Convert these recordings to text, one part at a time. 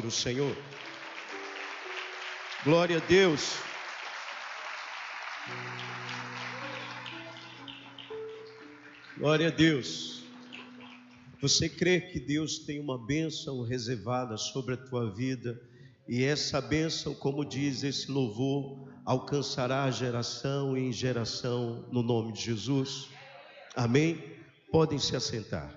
O Senhor, glória a Deus. Glória a Deus. Você crê que Deus tem uma bênção reservada sobre a tua vida, e essa bênção, como diz esse louvor, alcançará geração em geração, no nome de Jesus? Amém? Podem se assentar.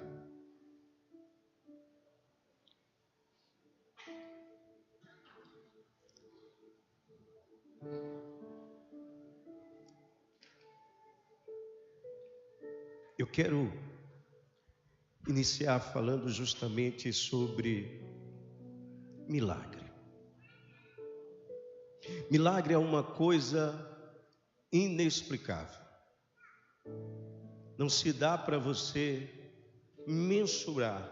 Eu quero iniciar falando justamente sobre milagre. Milagre é uma coisa inexplicável. Não se dá para você mensurar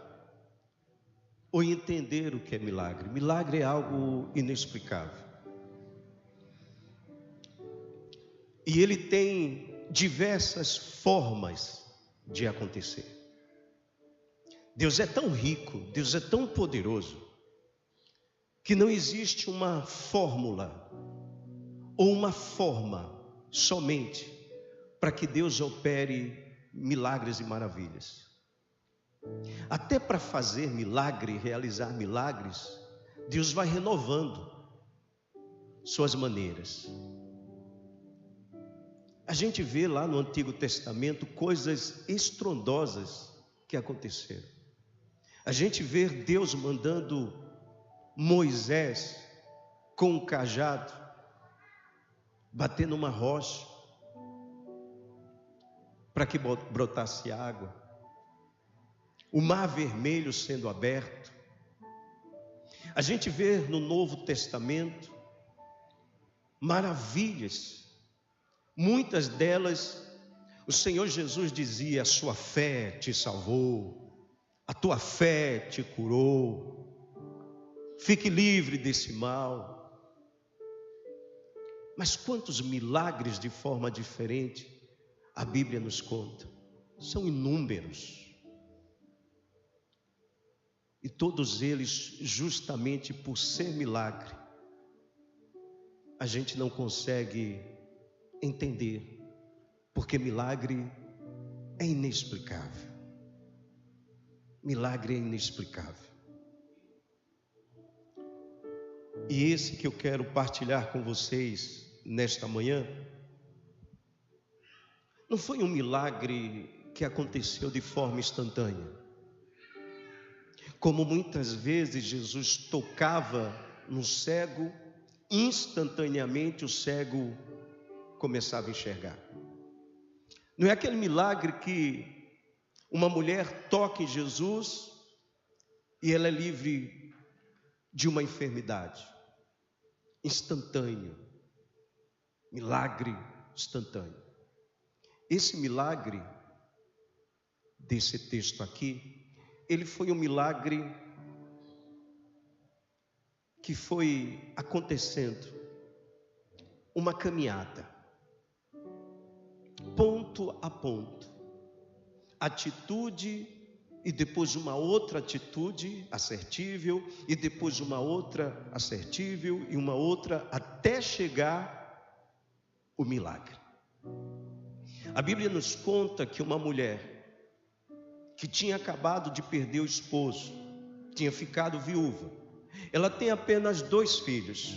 ou entender o que é milagre. Milagre é algo inexplicável. E ele tem diversas formas de acontecer. Deus é tão rico, Deus é tão poderoso, que não existe uma fórmula ou uma forma somente para que Deus opere milagres e maravilhas. Até para fazer milagre, realizar milagres, Deus vai renovando suas maneiras. A gente vê lá no Antigo Testamento coisas estrondosas que aconteceram. A gente vê Deus mandando Moisés com um cajado bater numa rocha para que brotasse água. O mar vermelho sendo aberto. A gente vê no Novo Testamento maravilhas. Muitas delas, o Senhor Jesus dizia: a sua fé te salvou, a tua fé te curou, fique livre desse mal. Mas quantos milagres de forma diferente a Bíblia nos conta? São inúmeros. E todos eles, justamente por ser milagre, a gente não consegue entender, porque milagre é inexplicável. Milagre é inexplicável. E esse que eu quero partilhar com vocês nesta manhã, não foi um milagre que aconteceu de forma instantânea. Como muitas vezes Jesus tocava no cego, instantaneamente o cego começava a enxergar. Não é aquele milagre que uma mulher toca em Jesus e ela é livre de uma enfermidade. Instantâneo. Milagre instantâneo. Esse milagre desse texto aqui, ele foi um milagre que foi acontecendo, uma caminhada, ponto a ponto, atitude e depois uma outra atitude assertível, e depois uma outra assertível e uma outra, até chegar o milagre. A Bíblia nos conta que uma mulher que tinha acabado de perder o esposo, tinha ficado viúva, ela tem apenas dois filhos.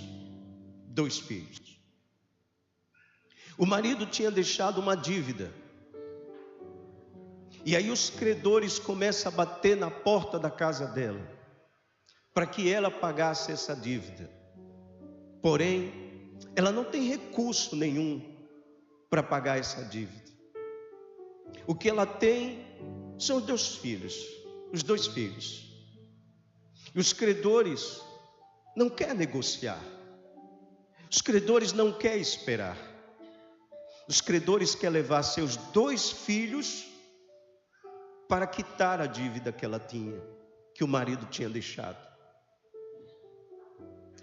O marido tinha deixado uma dívida, e aí os credores começam a bater na porta da casa dela, para que ela pagasse essa dívida. Porém, ela não tem recurso nenhum para pagar essa dívida. O que ela tem são os dois filhos. E os credores não querem negociar. Os credores não querem esperar. Os credores querem levar seus dois filhos para quitar a dívida que ela tinha, que o marido tinha deixado.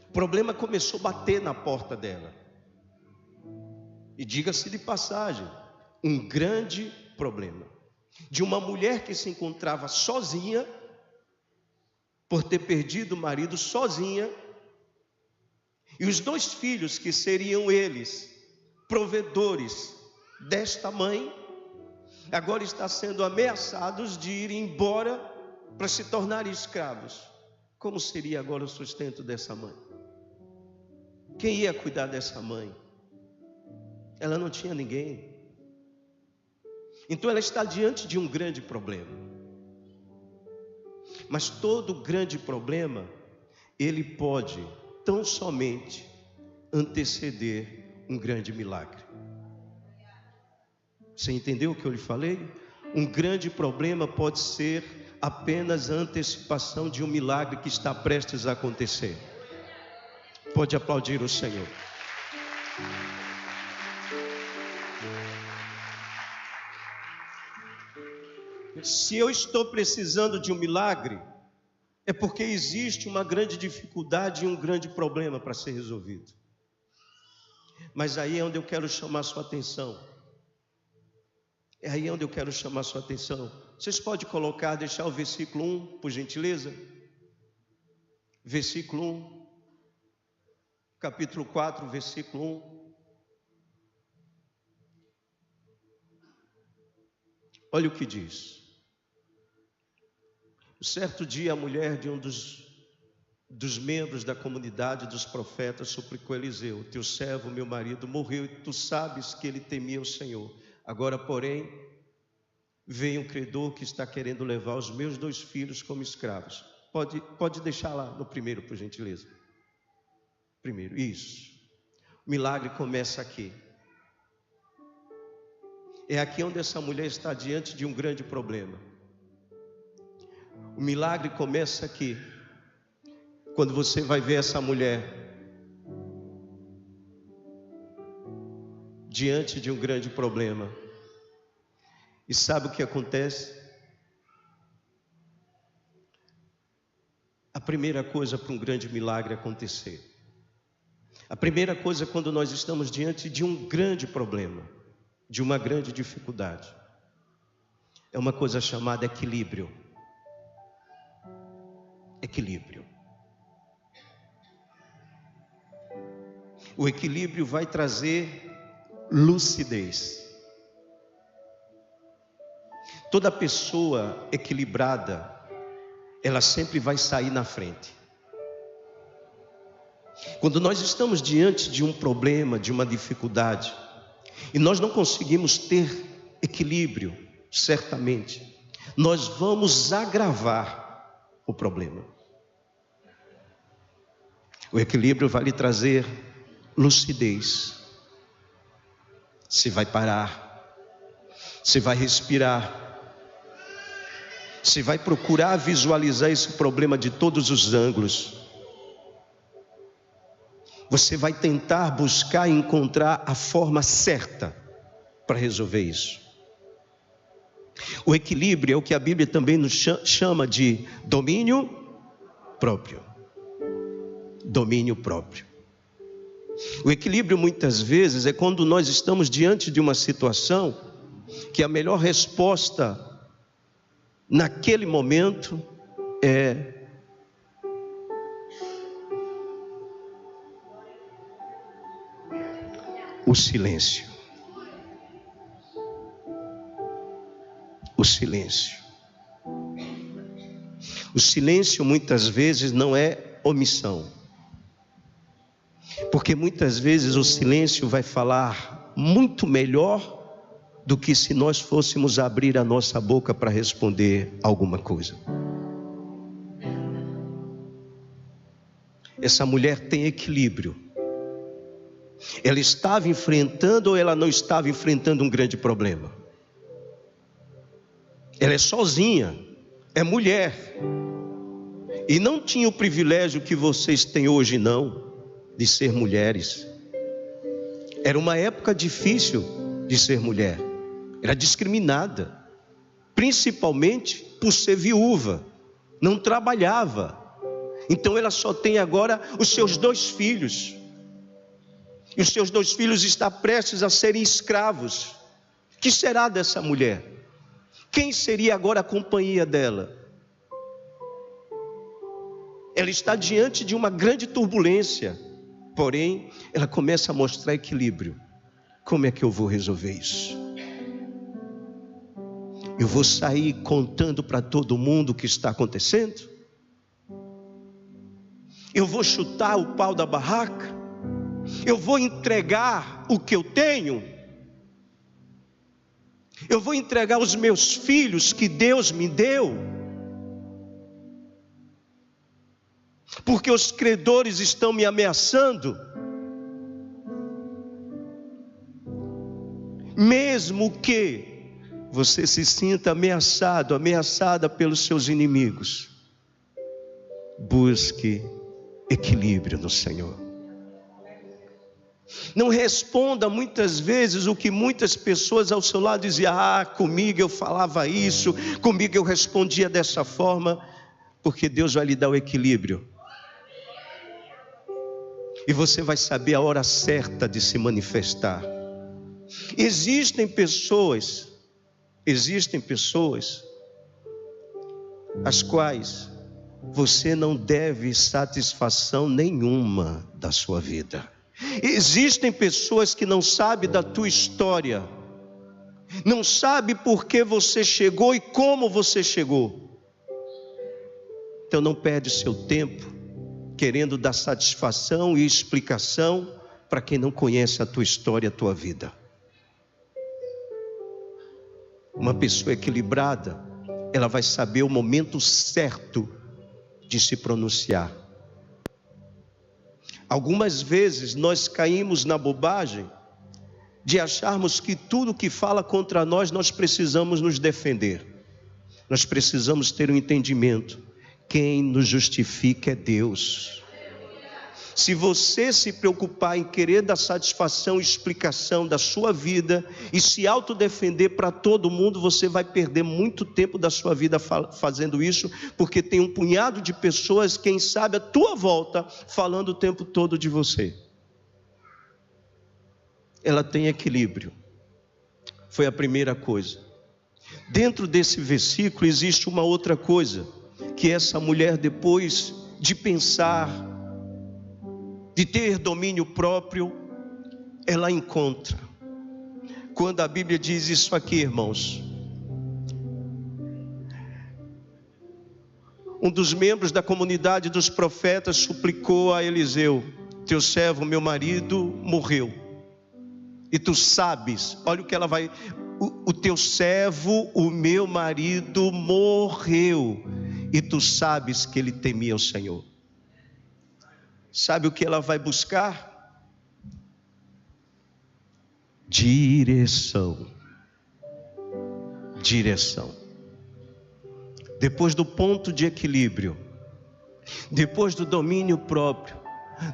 O problema começou a bater na porta dela. E diga-se de passagem, um grande problema. De uma mulher que se encontrava sozinha, por ter perdido o marido sozinha, e os 2 filhos que seriam eles, provedores desta mãe, agora está sendo ameaçados de ir embora para se tornarem escravos. Como seria agora o sustento dessa mãe? Quem ia cuidar dessa mãe? Ela não tinha ninguém. Então ela está diante de um grande problema. Mas todo grande problema, ele pode tão somente anteceder um grande milagre. Você entendeu o que eu lhe falei? Um grande problema pode ser apenas a antecipação de um milagre que está prestes a acontecer. Pode aplaudir o Senhor. Se eu estou precisando de um milagre, é porque existe uma grande dificuldade e um grande problema para ser resolvido. Mas aí é onde eu quero chamar sua atenção. É aí onde eu quero chamar sua atenção. Vocês podem colocar, deixar o versículo 1, por gentileza? Versículo 1. Capítulo 4, versículo 1. Olha o que diz. Certo dia a mulher de um dos membros da comunidade dos profetas suplicou a Eliseu: teu servo, meu marido, morreu, e tu sabes que ele temia o Senhor. Agora, porém, vem um credor que está querendo levar os meus 2 filhos como escravos. Pode deixar lá no primeiro, por gentileza. Primeiro, isso. O milagre começa aqui. É aqui onde essa mulher está diante de um grande problema. O milagre começa aqui, quando você vai ver essa mulher diante de um grande problema. E sabe o que acontece? A primeira coisa para um grande milagre acontecer, a primeira coisa quando nós estamos diante de um grande problema, de uma grande dificuldade, é uma coisa chamada equilíbrio. Equilíbrio. O equilíbrio vai trazer lucidez. Toda pessoa equilibrada, ela sempre vai sair na frente. Quando nós estamos diante de um problema, de uma dificuldade, e nós não conseguimos ter equilíbrio, certamente, nós vamos agravar o problema. O equilíbrio vai lhe trazer lucidez. Você vai parar, você vai respirar, você vai procurar visualizar esse problema de todos os ângulos. Você vai tentar buscar e encontrar a forma certa para resolver isso. O equilíbrio é o que a Bíblia também nos chama de domínio próprio. Domínio próprio. O equilíbrio muitas vezes é quando nós estamos diante de uma situação que a melhor resposta naquele momento é o silêncio. O silêncio. O silêncio muitas vezes não é omissão. Porque muitas vezes o silêncio vai falar muito melhor do que se nós fôssemos abrir a nossa boca para responder alguma coisa. Essa mulher tem equilíbrio. Ela estava enfrentando ou ela não estava enfrentando um grande problema? Ela é sozinha, é mulher, e não tinha o privilégio que vocês têm hoje não, de ser mulheres. Era uma época difícil de ser mulher, era discriminada, principalmente por ser viúva, não trabalhava. Então ela só tem agora os seus 2 filhos, e os seus 2 filhos estão prestes a serem escravos. O que será dessa mulher? Quem seria agora a companhia dela? ela está diante de uma grande turbulência, porém, ela começa a mostrar equilíbrio. Como é que eu vou resolver isso? Eu vou sair contando para todo mundo o que está acontecendo? Eu vou chutar o pau da barraca? Eu vou entregar o que eu tenho? Eu vou entregar os meus filhos que Deus me deu? Porque os credores estão me ameaçando? Mesmo que você se sinta ameaçado, ameaçada pelos seus inimigos, busque equilíbrio no Senhor. Não responda muitas vezes o que muitas pessoas ao seu lado diziam: comigo eu falava isso, comigo eu respondia dessa forma, porque Deus vai lhe dar o equilíbrio. E você vai saber a hora certa de se manifestar. Existem pessoas às quais você não deve satisfação nenhuma da sua vida. Existem pessoas que não sabem da tua história, não sabem por que você chegou e como você chegou. Então não perde seu tempo querendo dar satisfação e explicação para quem não conhece a tua história, a tua vida. Uma pessoa equilibrada, ela vai saber o momento certo de se pronunciar. Algumas vezes nós caímos na bobagem de acharmos que tudo que fala contra nós, nós precisamos nos defender. Nós precisamos ter um entendimento. Quem nos justifica é Deus. Se você se preocupar em querer dar satisfação e explicação da sua vida e se autodefender para todo mundo, você vai perder muito tempo da sua vida fazendo isso, porque tem um punhado de pessoas, quem sabe à tua volta, falando o tempo todo de você. Ela tem equilíbrio. Foi a primeira coisa. Dentro desse versículo existe uma outra coisa, que essa mulher, depois de pensar, de ter domínio próprio, ela encontra. Quando a Bíblia diz isso aqui, irmãos, um dos membros da comunidade dos profetas suplicou a Eliseu: teu servo, meu marido, morreu. E tu sabes, olha o que ela vai, o teu servo, o meu marido morreu. E tu sabes que ele temia o Senhor. Sabe o que ela vai buscar? Direção. Direção. Depois do ponto de equilíbrio, depois do domínio próprio,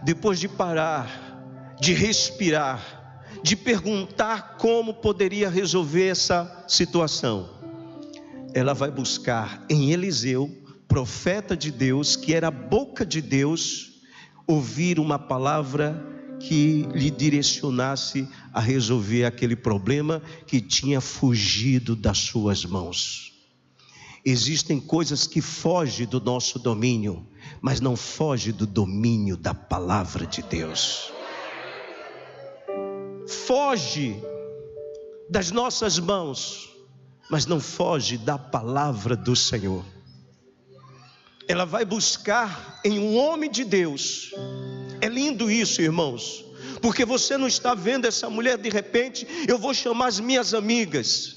depois de parar, de respirar, de perguntar como poderia resolver essa situação, ela vai buscar em Eliseu, profeta de Deus, que era a boca de Deus, ouvir uma palavra que lhe direcionasse a resolver aquele problema que tinha fugido das suas mãos. Existem coisas que fogem do nosso domínio, mas não fogem do domínio da palavra de Deus. Foge das nossas mãos, mas não foge da palavra do Senhor. Ela vai buscar em um homem de Deus. É lindo isso, irmãos, porque você não está vendo essa mulher de repente: eu vou chamar as minhas amigas,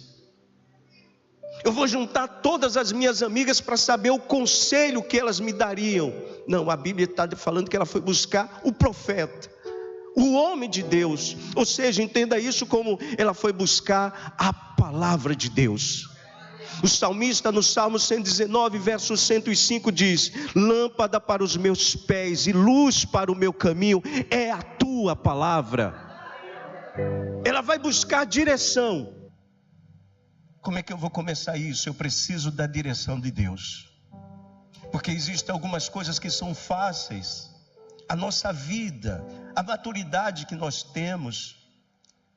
eu vou juntar todas as minhas amigas para saber o conselho que elas me dariam. Não, a Bíblia está falando que ela foi buscar o profeta, o homem de Deus. Ou seja, entenda isso como ela foi buscar a palavra de Deus. O salmista no Salmo 119, verso 105 diz: lâmpada para os meus pés e luz para o meu caminho é a tua palavra. Ela vai buscar direção. Como é que eu vou começar isso? Eu preciso da direção de Deus, porque existem algumas coisas que são fáceis. A nossa vida, a maturidade que nós temos,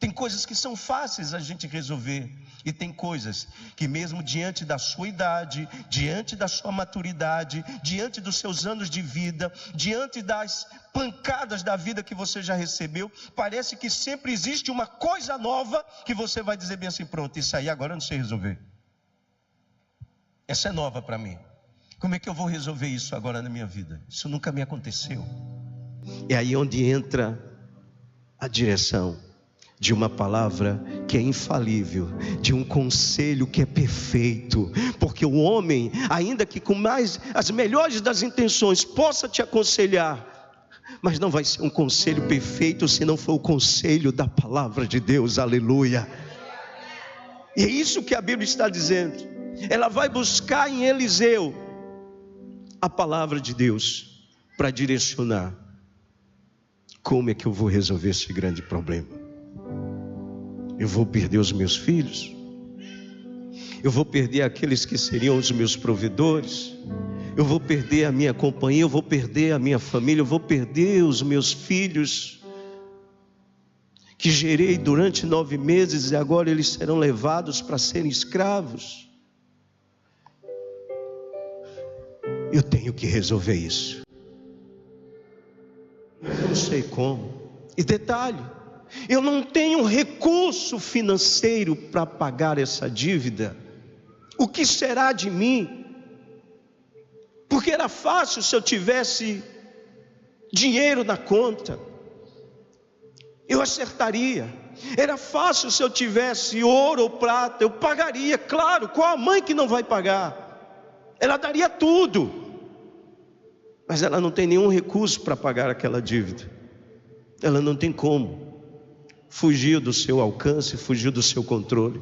Tem coisas que são fáceis a gente resolver, e tem coisas que mesmo diante da sua idade, diante da sua maturidade, diante dos seus anos de vida, diante das pancadas da vida que você já recebeu, parece que sempre existe uma coisa nova que você vai dizer bem assim: pronto, isso aí agora eu não sei resolver. Essa é nova para mim. Como é que eu vou resolver isso agora na minha vida? Isso nunca me aconteceu. É aí onde entra a direção de uma palavra que é infalível, de um conselho que é perfeito, porque o homem, ainda que com as melhores das intenções, possa te aconselhar, mas não vai ser um conselho perfeito se não for o conselho da palavra de Deus, aleluia. E é isso que a Bíblia está dizendo. Ela vai buscar em Eliseu a palavra de Deus para direcionar. Como é que eu vou resolver esse grande problema? Eu vou perder os meus filhos? Eu vou perder aqueles que seriam os meus provedores? Eu vou perder a minha companhia? Eu vou perder a minha família? Eu vou perder os meus filhos que gerei durante 9 meses e agora eles serão levados para serem escravos? Eu tenho que resolver isso. Mas eu não sei como. E detalhe, eu não tenho recurso financeiro para pagar essa dívida. O que será de mim? Porque era fácil se eu tivesse dinheiro na conta, eu acertaria. Era fácil se eu tivesse ouro ou prata, eu pagaria, claro. Qual a mãe que não vai pagar? Ela daria tudo, mas ela não tem nenhum recurso para pagar aquela dívida. Ela não tem como. Fugiu do seu alcance, fugiu do seu controle.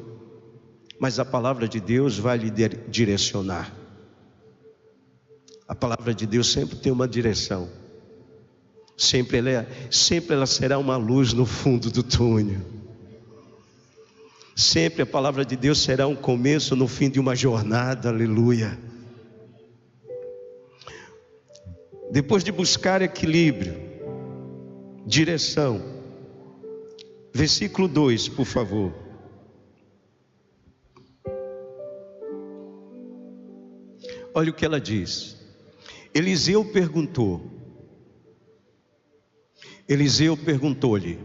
Mas a palavra de Deus vai lhe direcionar. A palavra de Deus sempre tem uma direção. Sempre ela será uma luz no fundo do túnel. Sempre a palavra de Deus será um começo no fim de uma jornada, aleluia. Depois de buscar equilíbrio, direção, versículo 2, por favor. Olha o que ela diz. Eliseu perguntou-lhe: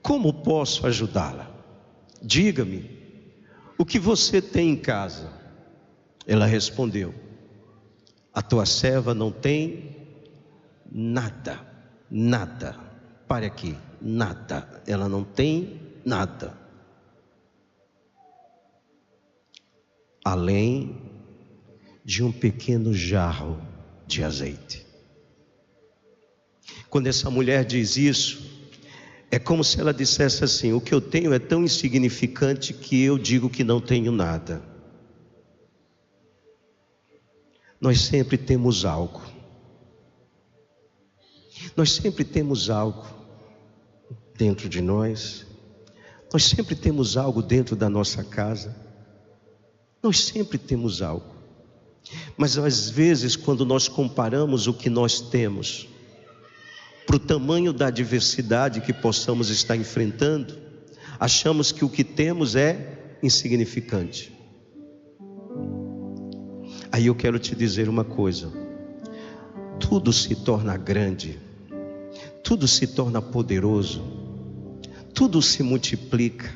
como posso ajudá-la? Diga-me, o que você tem em casa? Ela respondeu: a tua serva não tem nada. Pare aqui. Nada, ela não tem nada, além de um pequeno jarro de azeite. Quando essa mulher diz isso, é como se ela dissesse assim: o que eu tenho é tão insignificante que eu digo que não tenho nada. Nós sempre temos algo. Nós sempre temos algo dentro de nós. Nós sempre temos algo dentro da nossa casa. Nós sempre temos algo. Mas às vezes, quando nós comparamos o que nós temos para o tamanho da adversidade que possamos estar enfrentando, achamos que o que temos é insignificante. Aí eu quero te dizer uma coisa: tudo se torna grande, tudo se torna poderoso, tudo se multiplica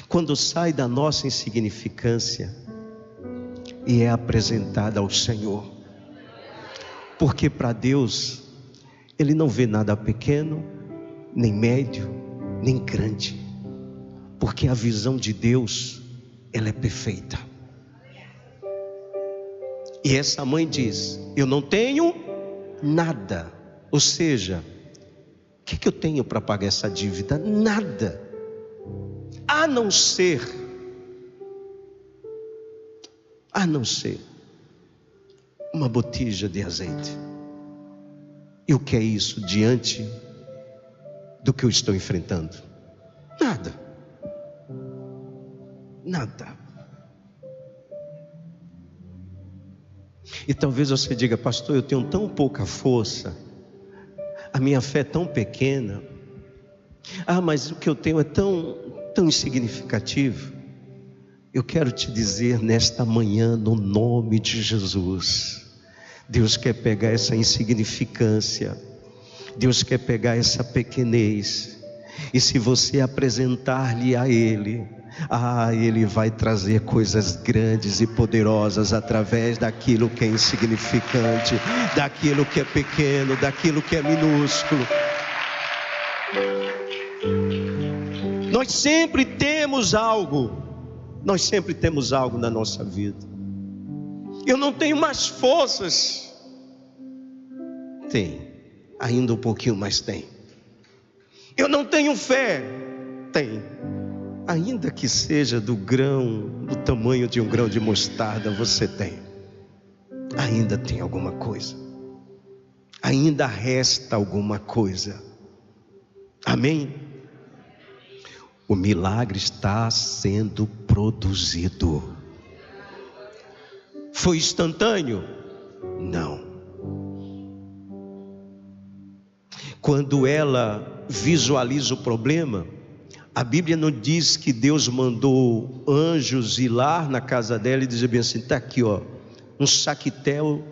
quando sai da nossa insignificância e é apresentada ao Senhor. Porque para Deus, Ele não vê nada pequeno, nem médio, nem grande, porque a visão de Deus, ela é perfeita. E essa mãe diz: eu não tenho nada. Ou seja, o que eu tenho para pagar essa dívida? Nada, a não ser uma botija de azeite. E o que é isso diante do que eu estou enfrentando? Nada. E talvez você diga: pastor, eu tenho tão pouca força, a minha fé é tão pequena, Mas o que eu tenho é tão insignificativo. Eu quero te dizer nesta manhã, no nome de Jesus, Deus quer pegar essa insignificância, Deus quer pegar essa pequenez, e se você apresentar-lhe a Ele, Ele vai trazer coisas grandes e poderosas através daquilo que é insignificante, daquilo que é pequeno, daquilo que é minúsculo. Nós sempre temos algo na nossa vida. Eu não tenho mais forças. Tem, ainda um pouquinho, mas tem. Eu não tenho fé. Tem, ainda que seja do tamanho de um grão de mostarda, você tem. Ainda tem alguma coisa. Ainda resta alguma coisa. Amém? O milagre está sendo produzido. Foi instantâneo? Não. Quando ela visualiza o problema, a Bíblia não diz que Deus mandou anjos ir lá na casa dela e dizer bem assim: está aqui, um saquetel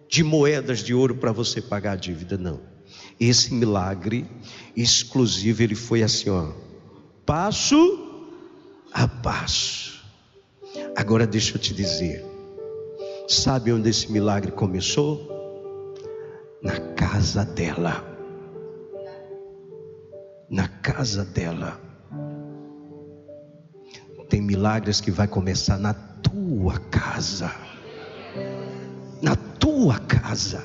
de moedas de ouro para você pagar a dívida. Não. Esse milagre exclusivo, ele foi assim, passo a passo. Agora deixa eu te dizer, sabe onde esse milagre começou? Na casa dela. Na casa dela. Tem milagres que vai começar na tua casa. Na tua casa.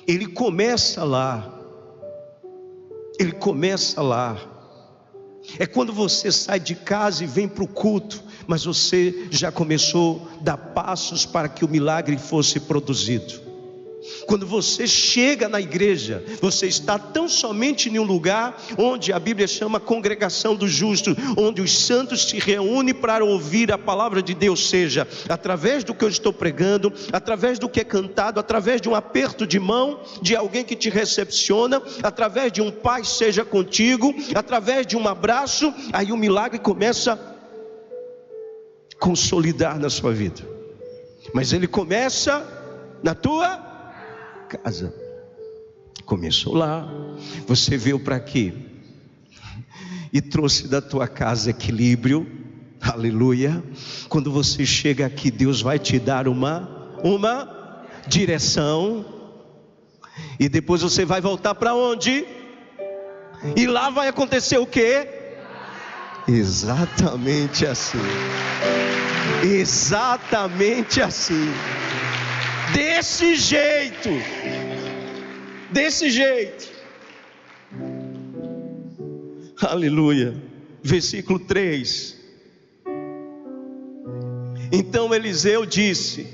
Ele começa lá. Ele começa lá. É quando você sai de casa e vem para o culto, mas você já começou a dar passos para que o milagre fosse produzido. Quando você chega na igreja, você está tão somente em um lugar onde a Bíblia chama congregação dos justos, onde os santos se reúnem para ouvir a palavra de Deus, seja através do que eu estou pregando, através do que é cantado, através de um aperto de mão de alguém que te recepciona, através de um pai seja contigo, através de um abraço. Aí o milagre começa a consolidar na sua vida, mas ele começa na tua casa. Começou lá, você veio para aqui e trouxe da tua casa equilíbrio, aleluia. Quando você chega aqui, Deus vai te dar uma direção, e depois você vai voltar para onde? E lá vai acontecer o quê? Exatamente assim. Exatamente assim. Desse jeito. Desse jeito. Aleluia. Versículo 3. Então Eliseu disse: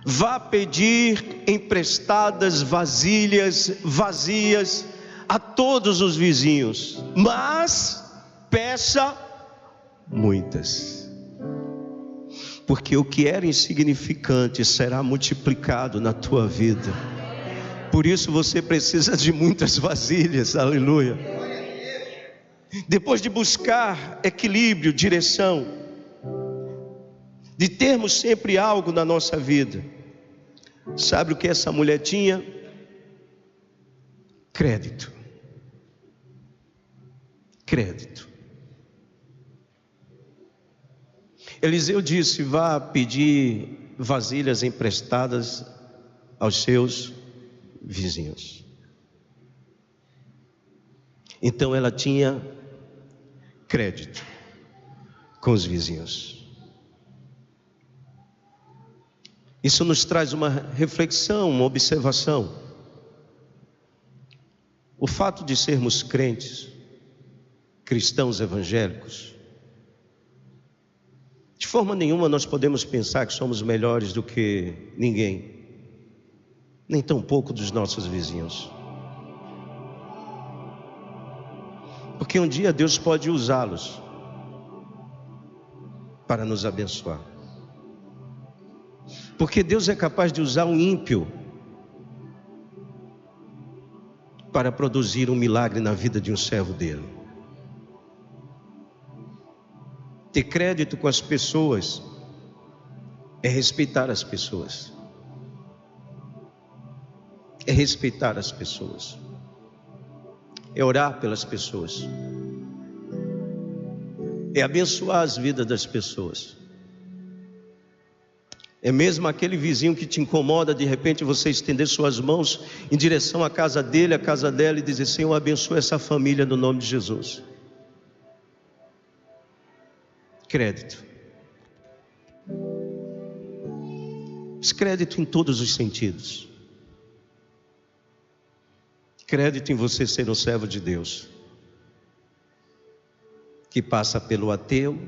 vá pedir emprestadas vasilhas vazias a todos os vizinhos, mas peça muitas, porque o que era insignificante será multiplicado na tua vida. Por isso você precisa de muitas vasilhas, aleluia. Depois de buscar equilíbrio, direção, de termos sempre algo na nossa vida, sabe o que essa mulher tinha? Crédito. Crédito. Eliseu disse: vá pedir vasilhas emprestadas aos seus vizinhos. Então ela tinha crédito com os vizinhos. Isso nos traz uma reflexão, uma observação. O fato de sermos crentes, cristãos evangélicos, de forma nenhuma nós podemos pensar que somos melhores do que ninguém, nem tampouco dos nossos vizinhos, porque um dia Deus pode usá-los para nos abençoar, porque Deus é capaz de usar um ímpio para produzir um milagre na vida de um servo dele. Ter crédito com as pessoas é respeitar as pessoas. É respeitar as pessoas. É orar pelas pessoas. É abençoar as vidas das pessoas. É mesmo aquele vizinho que te incomoda, de repente você estender suas mãos em direção à casa dele, à casa dela, e dizer: Senhor, abençoa essa família no nome de Jesus. Crédito. Crédito em todos os sentidos. Crédito em você ser um servo de Deus, que passa pelo ateu,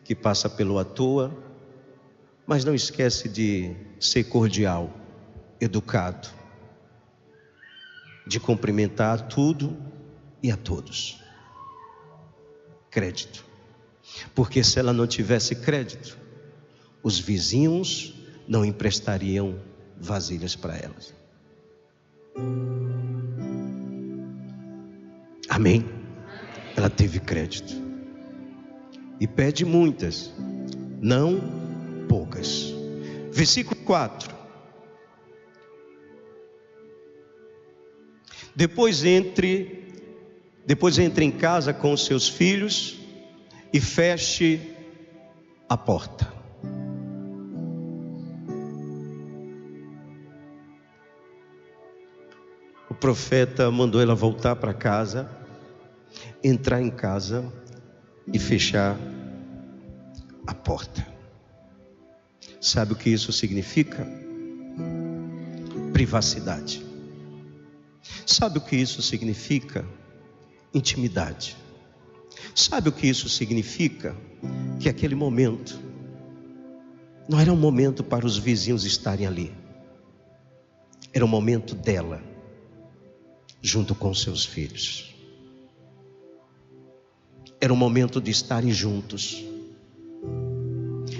que passa pelo à toa, mas não esquece de ser cordial, educado, de cumprimentar tudo e a todos. Crédito. Porque se ela não tivesse crédito, os vizinhos não emprestariam vasilhas para elas. Amém? Ela teve crédito. E pede muitas, não poucas. Versículo 4. Depois entre em casa com os seus filhos e feche a porta. O profeta mandou ela voltar para casa, entrar em casa e fechar a porta. Sabe o que isso significa? Privacidade. Sabe o que isso significa? Intimidade. Sabe o que isso significa? Que aquele momento não era um momento para os vizinhos estarem ali. Era um momento dela, junto com seus filhos. Era um momento de estarem juntos.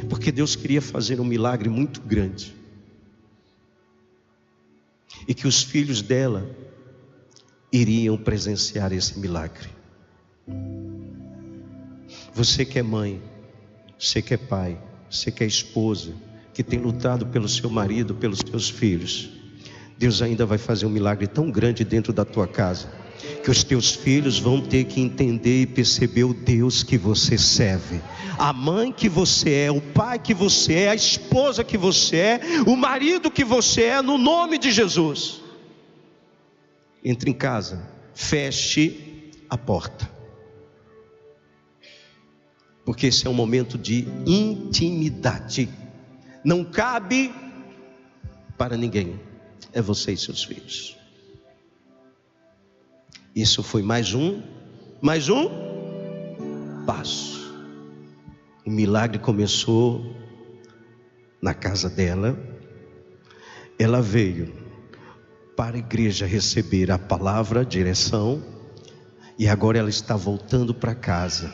Porque Deus queria fazer um milagre muito grande. E que os filhos dela iriam presenciar esse milagre. Você que é mãe, você que é pai, você que é esposa, que tem lutado pelo seu marido, pelos seus filhos, Deus ainda vai fazer um milagre tão grande dentro da tua casa, que os teus filhos vão ter que entender e perceber o Deus que você serve, a mãe que você é, o pai que você é, a esposa que você é, o marido que você é, no nome de Jesus. Entre em casa, feche a porta, porque esse é um momento de intimidade, não cabe para ninguém, é você e seus filhos. Isso foi mais um passo. O milagre começou na casa dela. Ela veio para a igreja receber a palavra, a direção, e agora ela está voltando para casa.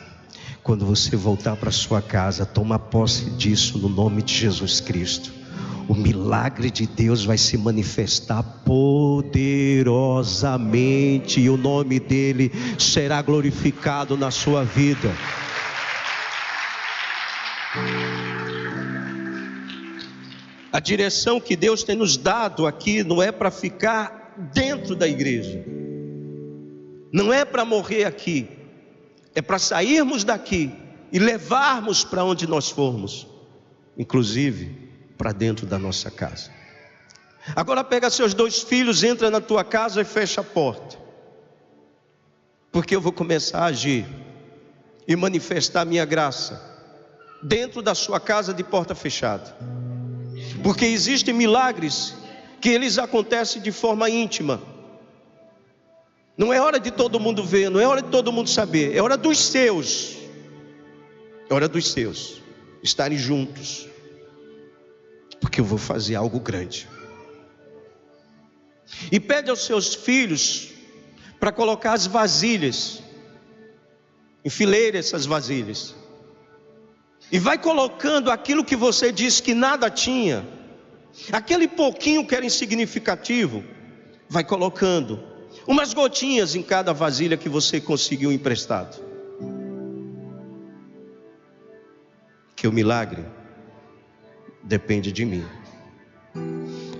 Quando você voltar para sua casa, toma posse disso no nome de Jesus Cristo. O milagre de Deus vai se manifestar poderosamente, e o nome dele será glorificado na sua vida. A direção que Deus tem nos dado aqui não é para ficar dentro da igreja, não é para morrer aqui, é para sairmos daqui e levarmos para onde nós formos, inclusive para dentro da nossa casa. Agora pega seus 2 filhos, entra na tua casa e fecha a porta, porque eu vou começar a agir e manifestar minha graça dentro da sua casa de porta fechada. Porque existem milagres que eles acontecem de forma íntima. Não é hora de todo mundo ver, não é hora de todo mundo saber, é hora dos seus. É hora dos seus estarem juntos, porque eu vou fazer algo grande. E pede aos seus filhos para colocar as vasilhas, enfileire essas vasilhas, e vai colocando aquilo que você disse que nada tinha, aquele pouquinho que era insignificativo, vai colocando. umas gotinhas em cada vasilha que você conseguiu emprestado. Que o milagre depende de mim.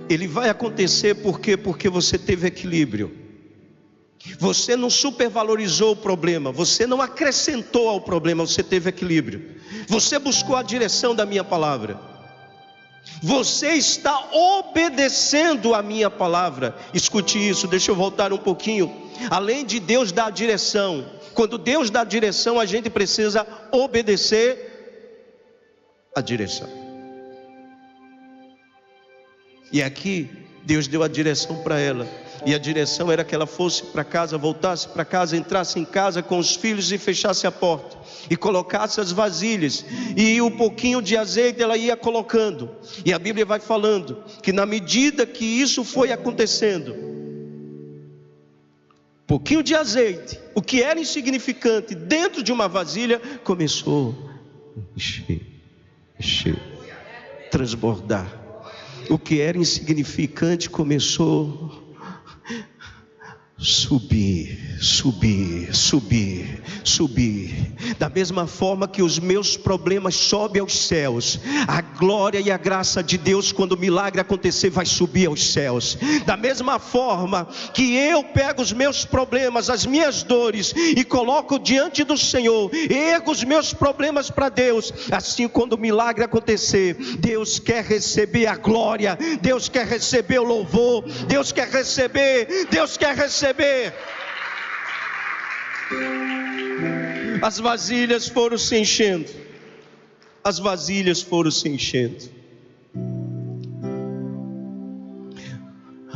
Ele vai acontecer porque você teve equilíbrio. Você não supervalorizou o problema, você não acrescentou ao problema, você teve equilíbrio. Você buscou a direção da minha palavra. Você está obedecendo a minha palavra. Escute isso, deixa eu voltar um pouquinho. Além de Deus dar a direção, quando Deus dá a direção, a gente precisa obedecer a direção. E aqui Deus deu a direção para ela, e a direção era que ela fosse para casa, voltasse para casa, entrasse em casa com os filhos e fechasse a porta, e colocasse as vasilhas, e um pouquinho de azeite ela ia colocando. E a Bíblia vai falando que na medida que isso foi acontecendo, pouquinho de azeite, o que era insignificante dentro de uma vasilha, começou a encher, transbordar. O que era insignificante começou a subir. Da mesma forma que os meus problemas sobem aos céus, a glória e a graça de Deus, quando o milagre acontecer, vai subir aos céus. Da mesma forma que eu pego os meus problemas, as minhas dores, e coloco diante do Senhor, ergo os meus problemas para Deus, assim quando o milagre acontecer, Deus quer receber a glória, Deus quer receber o louvor, Deus quer receber. As vasilhas foram se enchendo.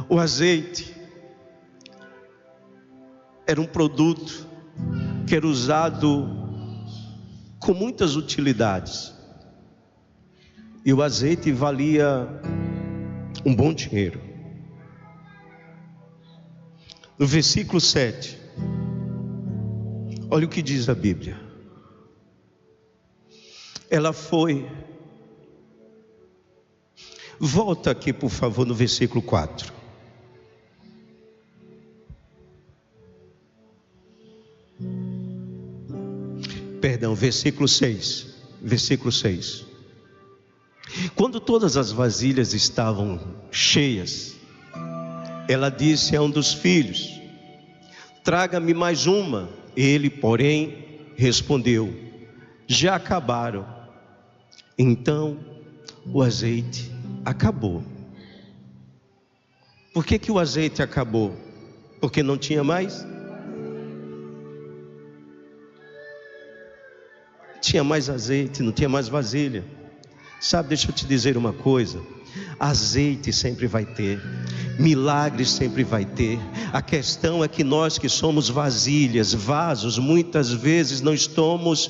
O azeite era um produto que era usado com muitas utilidades, e o azeite valia um bom dinheiro. No versículo 7, olha o que diz a Bíblia. Ela foi. Volta aqui, por favor, no versículo 4. Perdão, versículo 6. Versículo 6. Quando todas as vasilhas estavam cheias, ela disse a um dos filhos: traga-me mais uma. Ele, porém, respondeu: já acabaram. Então o azeite acabou. Por que o azeite acabou? Porque não tinha mais? Tinha mais azeite, não tinha mais vasilha. Sabe, deixa eu te dizer uma coisa: azeite sempre vai ter, milagres sempre vai ter. A questão é que nós que somos vasilhas, vasos, muitas vezes não estamos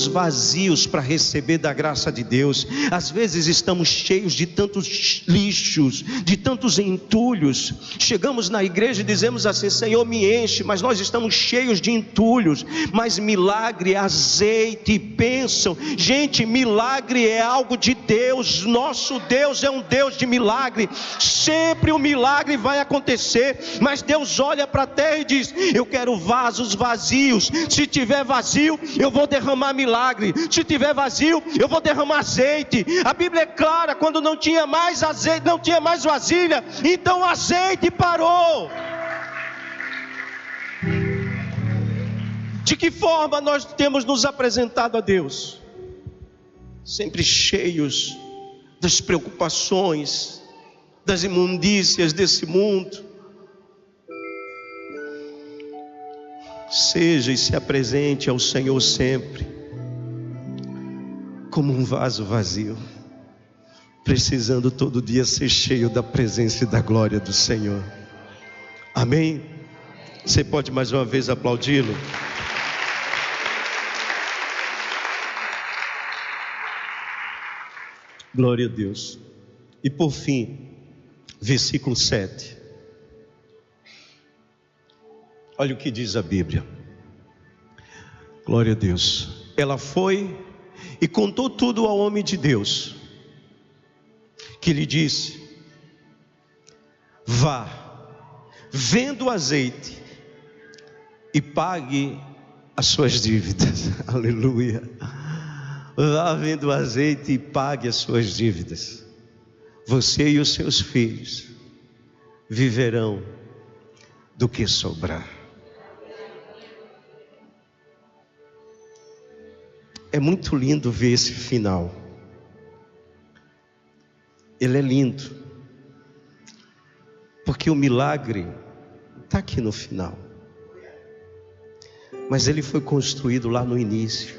vazios para receber da graça de Deus. Às vezes estamos cheios de tantos lixos, de tantos entulhos. Chegamos na igreja e dizemos assim: Senhor, me enche, mas nós estamos cheios de entulhos. Mas milagre, azeite, bênção. Gente, milagre é algo de Deus. Nosso Deus é um Deus de milagre. Sempre o milagre vai acontecer, mas Deus olha para a terra e diz: eu quero vasos vazios. Se tiver vazio, eu vou derramar milagre. Se tiver vazio, eu vou derramar azeite. A Bíblia é clara: quando não tinha mais azeite, não tinha mais vasilha, então o azeite parou. De que forma nós temos nos apresentado a Deus? Sempre cheios das preocupações, das imundícias desse mundo. Seja e se apresente ao Senhor sempre como um vaso vazio, precisando todo dia ser cheio da presença e da glória do Senhor. Amém? Você pode mais uma vez aplaudi-lo? Glória a Deus. E por fim, versículo 7. Olha o que diz a Bíblia. Glória a Deus. Ela foi e contou tudo ao homem de Deus, que lhe disse: vá, venda o azeite e pague as suas dívidas. Aleluia. Vá venda o azeite e pague as suas dívidas. Você e os seus filhos viverão do que sobrar. É muito lindo ver esse final. Ele é lindo, porque o milagre está aqui no final, mas ele foi construído lá no início.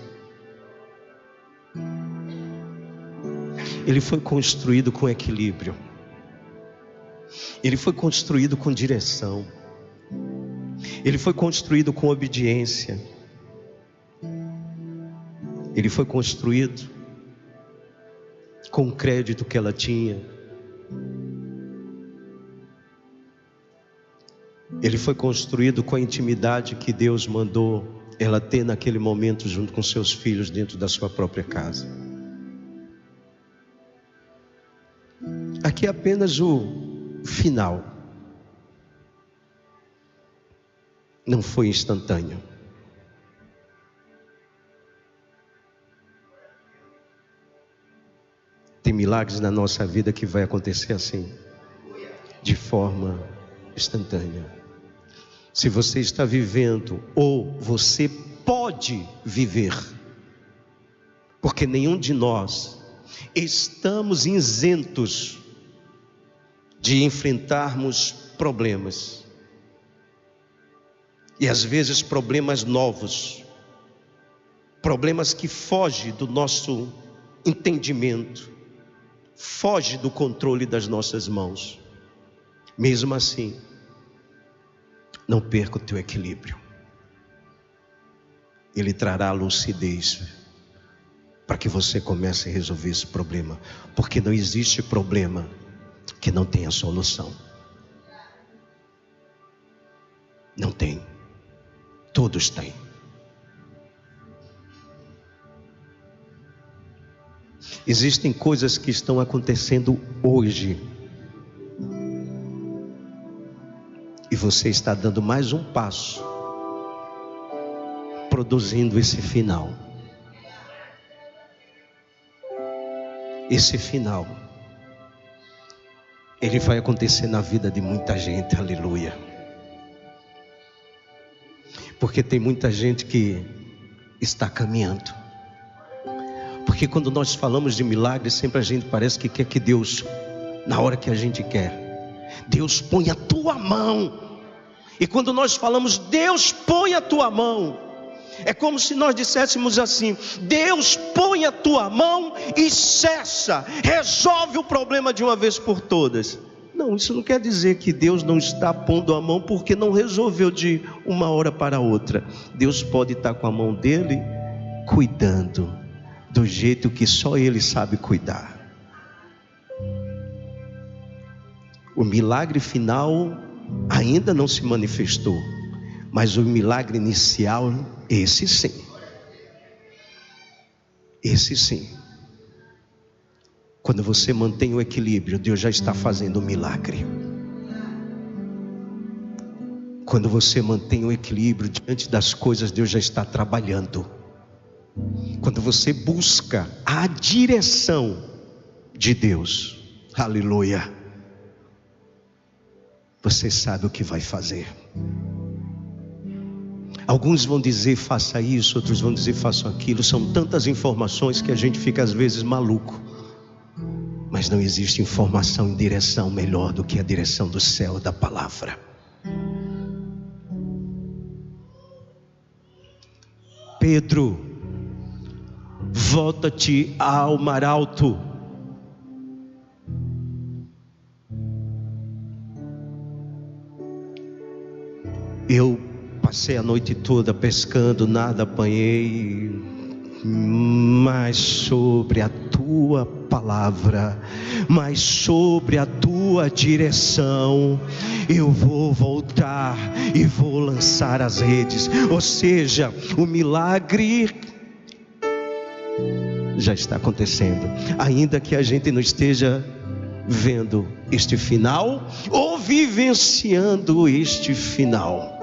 Ele foi construído com equilíbrio. Ele foi construído com direção. Ele foi construído com obediência. Ele foi construído com o crédito que ela tinha. Ele foi construído com a intimidade que Deus mandou ela ter naquele momento junto com seus filhos dentro da sua própria casa. Aqui é apenas o final. Não foi instantâneo. Tem milagres na nossa vida que vai acontecer assim, de forma instantânea. Se você está vivendo, ou você pode viver, porque nenhum de nós estamos isentos de enfrentarmos problemas, e às vezes problemas novos, problemas que fogem do nosso entendimento, foge do controle das nossas mãos. Mesmo assim, não perca o teu equilíbrio. Ele trará lucidez para que você comece a resolver esse problema, porque não existe problema que não tenha solução. Não tem. Todos têm. Existem coisas que estão acontecendo hoje, e você está dando mais um passo, produzindo esse final. Esse final, ele vai acontecer na vida de muita gente, aleluia. Porque tem muita gente que está caminhando. Porque quando nós falamos de milagres, sempre a gente parece que quer que Deus, na hora que a gente quer, Deus põe a tua mão. E quando nós falamos Deus põe a tua mão, é como se nós disséssemos assim: Deus põe a tua mão e cessa, resolve o problema de uma vez por todas. Não, isso não quer dizer que Deus não está pondo a mão porque não resolveu de uma hora para outra. Deus pode estar com a mão dele cuidando do jeito que só ele sabe cuidar. O milagre final ainda não se manifestou, mas o milagre inicial, esse sim. Esse sim. Quando você mantém o equilíbrio, Deus já está fazendo um milagre. Quando você mantém o equilíbrio diante das coisas, Deus já está trabalhando. Quando você busca a direção de Deus, aleluia, você sabe o que vai fazer. Alguns vão dizer faça isso, outros vão dizer faça aquilo. São tantas informações que a gente fica às vezes maluco. Mas não existe informação em direção melhor do que a direção do céu, da palavra. Pedro, volta-te ao mar alto. Eu passei a noite toda pescando, nada apanhei, mas sobre a tua palavra, mas sobre a tua direção, eu vou voltar e vou lançar as redes. Ou seja, o milagre já está acontecendo, ainda que a gente não esteja vendo este final ou vivenciando este final.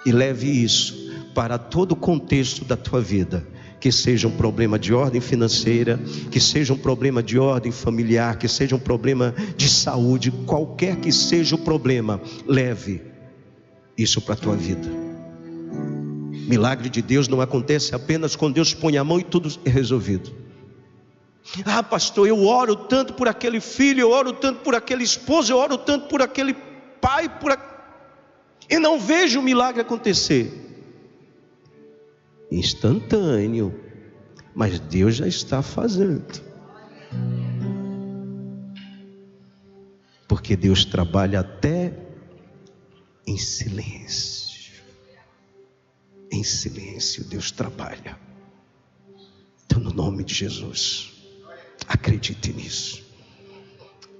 E leve isso para todo o contexto da tua vida, que seja um problema de ordem financeira, que seja um problema de ordem familiar, que seja um problema de saúde, qualquer que seja o problema, leve isso para a tua vida. Milagre de Deus não acontece apenas quando Deus põe a mão e tudo é resolvido. Ah, pastor, eu oro tanto por aquele filho, eu oro tanto por aquele esposo, eu oro tanto por aquele pai, e não vejo o milagre acontecer. Instantâneo, mas Deus já está fazendo, porque Deus trabalha até em silêncio. Em silêncio Deus trabalha. Então, no nome de Jesus, acredite nisso.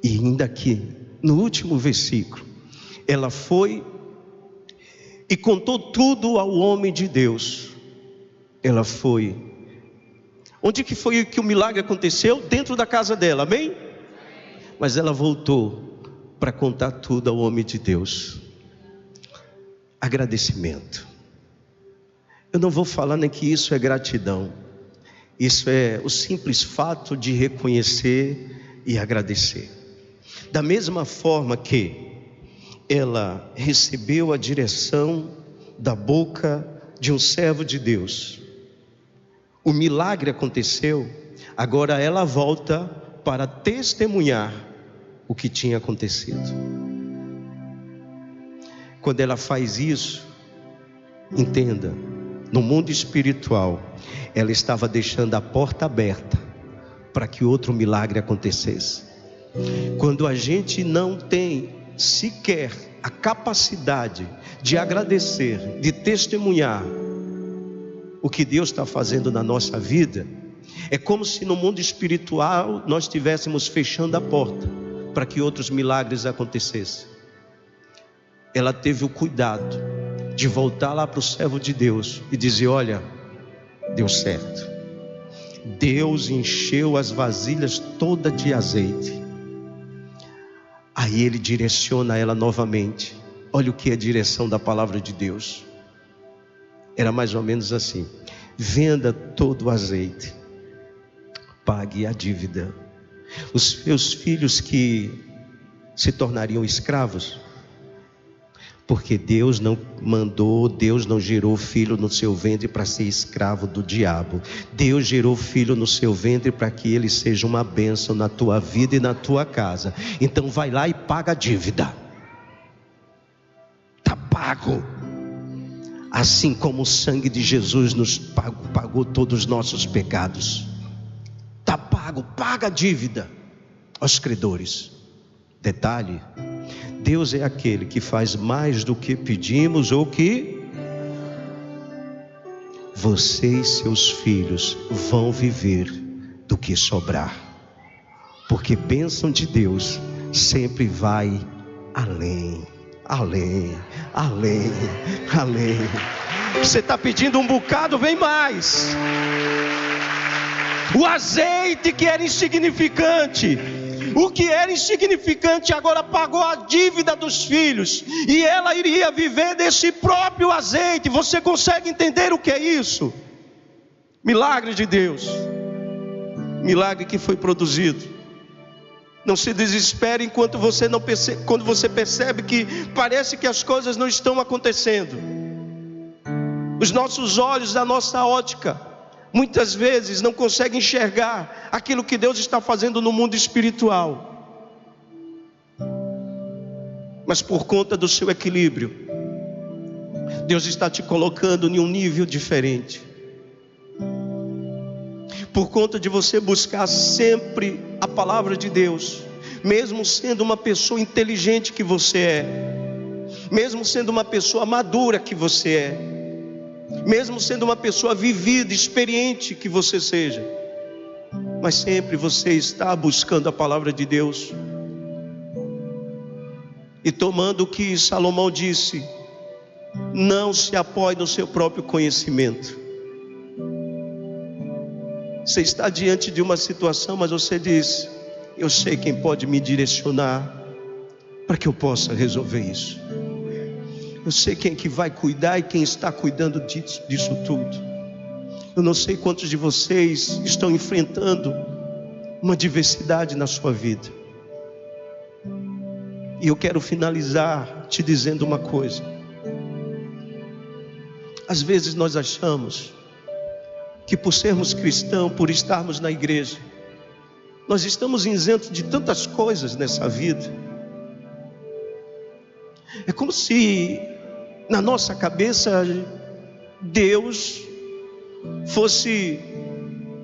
E ainda aqui no último versículo, ela foi e contou tudo ao homem de Deus. Ela foi. Onde que foi que o milagre aconteceu? Dentro da casa dela, amém? Mas ela voltou para contar tudo ao homem de Deus. Agradecimento. Eu não vou falar nem que isso é gratidão. Isso é o simples fato de reconhecer e agradecer. Da mesma forma que ela recebeu a direção da boca de um servo de Deus, o milagre aconteceu, agora ela volta para testemunhar o que tinha acontecido. Quando ela faz isso, entenda, no mundo espiritual, ela estava deixando a porta aberta para que outro milagre acontecesse. Quando a gente não tem sequer a capacidade de agradecer, de testemunhar o que Deus está fazendo na nossa vida, é como se no mundo espiritual nós estivéssemos fechando a porta para que outros milagres acontecessem. Ela teve o cuidado de voltar lá para o servo de Deus e dizer: olha, deu certo. Deus encheu as vasilhas todas de azeite. Aí ele direciona ela novamente. Olha o que é a direção da palavra de Deus. Era mais ou menos assim: venda todo o azeite, pague a dívida. Os seus filhos que se tornariam escravos, porque Deus não mandou, Deus não gerou filho no seu ventre para ser escravo do diabo. Deus gerou filho no seu ventre para que ele seja uma bênção na tua vida e na tua casa. Então vai lá e paga a dívida. Está pago. Assim como o sangue de Jesus nos pagou todos os nossos pecados. Está pago, paga a dívida aos credores. Detalhe: Deus é aquele que faz mais do que pedimos ou que você e seus filhos vão viver do que sobrar, porque bênção de Deus sempre vai além, além, além, além. Você está pedindo um bocado, vem mais. O azeite que era insignificante, o que era insignificante agora pagou a dívida dos filhos, e ela iria viver desse próprio azeite. Você consegue entender o que é isso? Milagre de Deus, milagre que foi produzido. Não se desespere enquanto você não percebe, quando você percebe que parece que as coisas não estão acontecendo. Os nossos olhos, da nossa ótica, muitas vezes não conseguem enxergar aquilo que Deus está fazendo no mundo espiritual. Mas por conta do seu equilíbrio, Deus está te colocando em um nível diferente. Por conta de você buscar sempre a palavra de Deus, mesmo sendo uma pessoa inteligente que você é, mesmo sendo uma pessoa madura que você é, mesmo sendo uma pessoa vivida, experiente que você seja, mas sempre você está buscando a palavra de Deus e tomando o que Salomão disse: não se apoie no seu próprio conhecimento. Você está diante de uma situação, mas você diz: eu sei quem pode me direcionar para que eu possa resolver isso. Eu sei quem que vai cuidar e quem está cuidando disso tudo. Eu não sei quantos de vocês estão enfrentando uma adversidade na sua vida. E eu quero finalizar te dizendo uma coisa. Às vezes nós achamos que por sermos cristãos, por estarmos na igreja, nós estamos isentos de tantas coisas nessa vida. É como se na nossa cabeça Deus fosse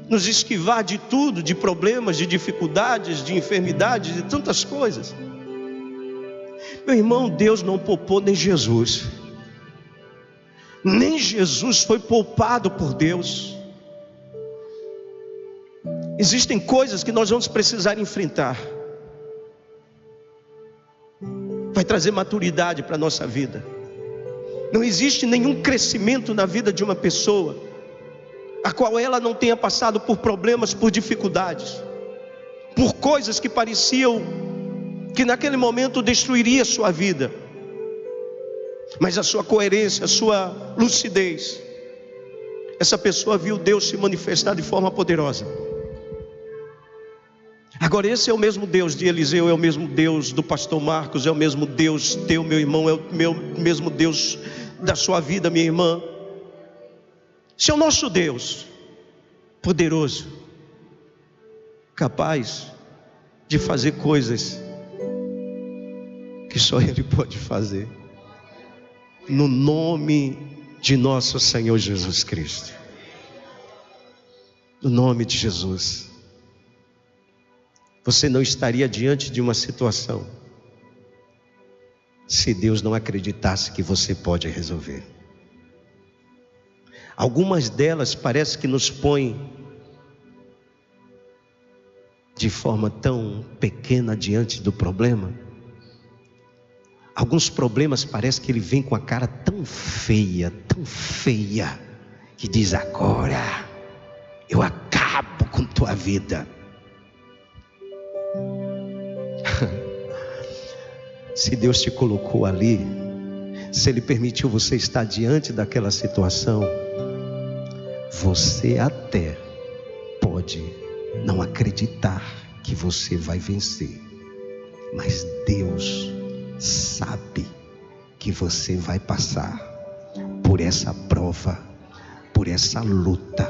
nos esquivar de tudo, de problemas, de dificuldades, de enfermidades, de tantas coisas. Meu irmão, Deus não poupou nem Jesus. Nem Jesus foi poupado por Deus. Existem coisas que nós vamos precisar enfrentar. Vai trazer maturidade para a nossa vida. Não existe nenhum crescimento na vida de uma pessoa a qual ela não tenha passado por problemas, por dificuldades, por coisas que pareciam que naquele momento destruiria a sua vida, mas a sua coerência, a sua lucidez, essa pessoa viu Deus se manifestar de forma poderosa. Agora esse é o mesmo Deus de Eliseu, é o mesmo Deus do pastor Marcos, é o mesmo Deus teu, meu irmão, é o mesmo Deus da sua vida, minha irmã. Esse é o nosso Deus, poderoso, capaz de fazer coisas que só Ele pode fazer, no nome de nosso Senhor Jesus Cristo, no nome de Jesus. Você não estaria diante de uma situação se Deus não acreditasse que você pode resolver. Algumas delas parece que nos põem de forma tão pequena diante do problema. Alguns problemas parece que ele vem com a cara tão feia, que diz: agora eu acabo com tua vida. Se Deus te colocou ali, se Ele permitiu você estar diante daquela situação, você até pode não acreditar que você vai vencer, mas Deus sabe que você vai passar por essa prova, por essa luta,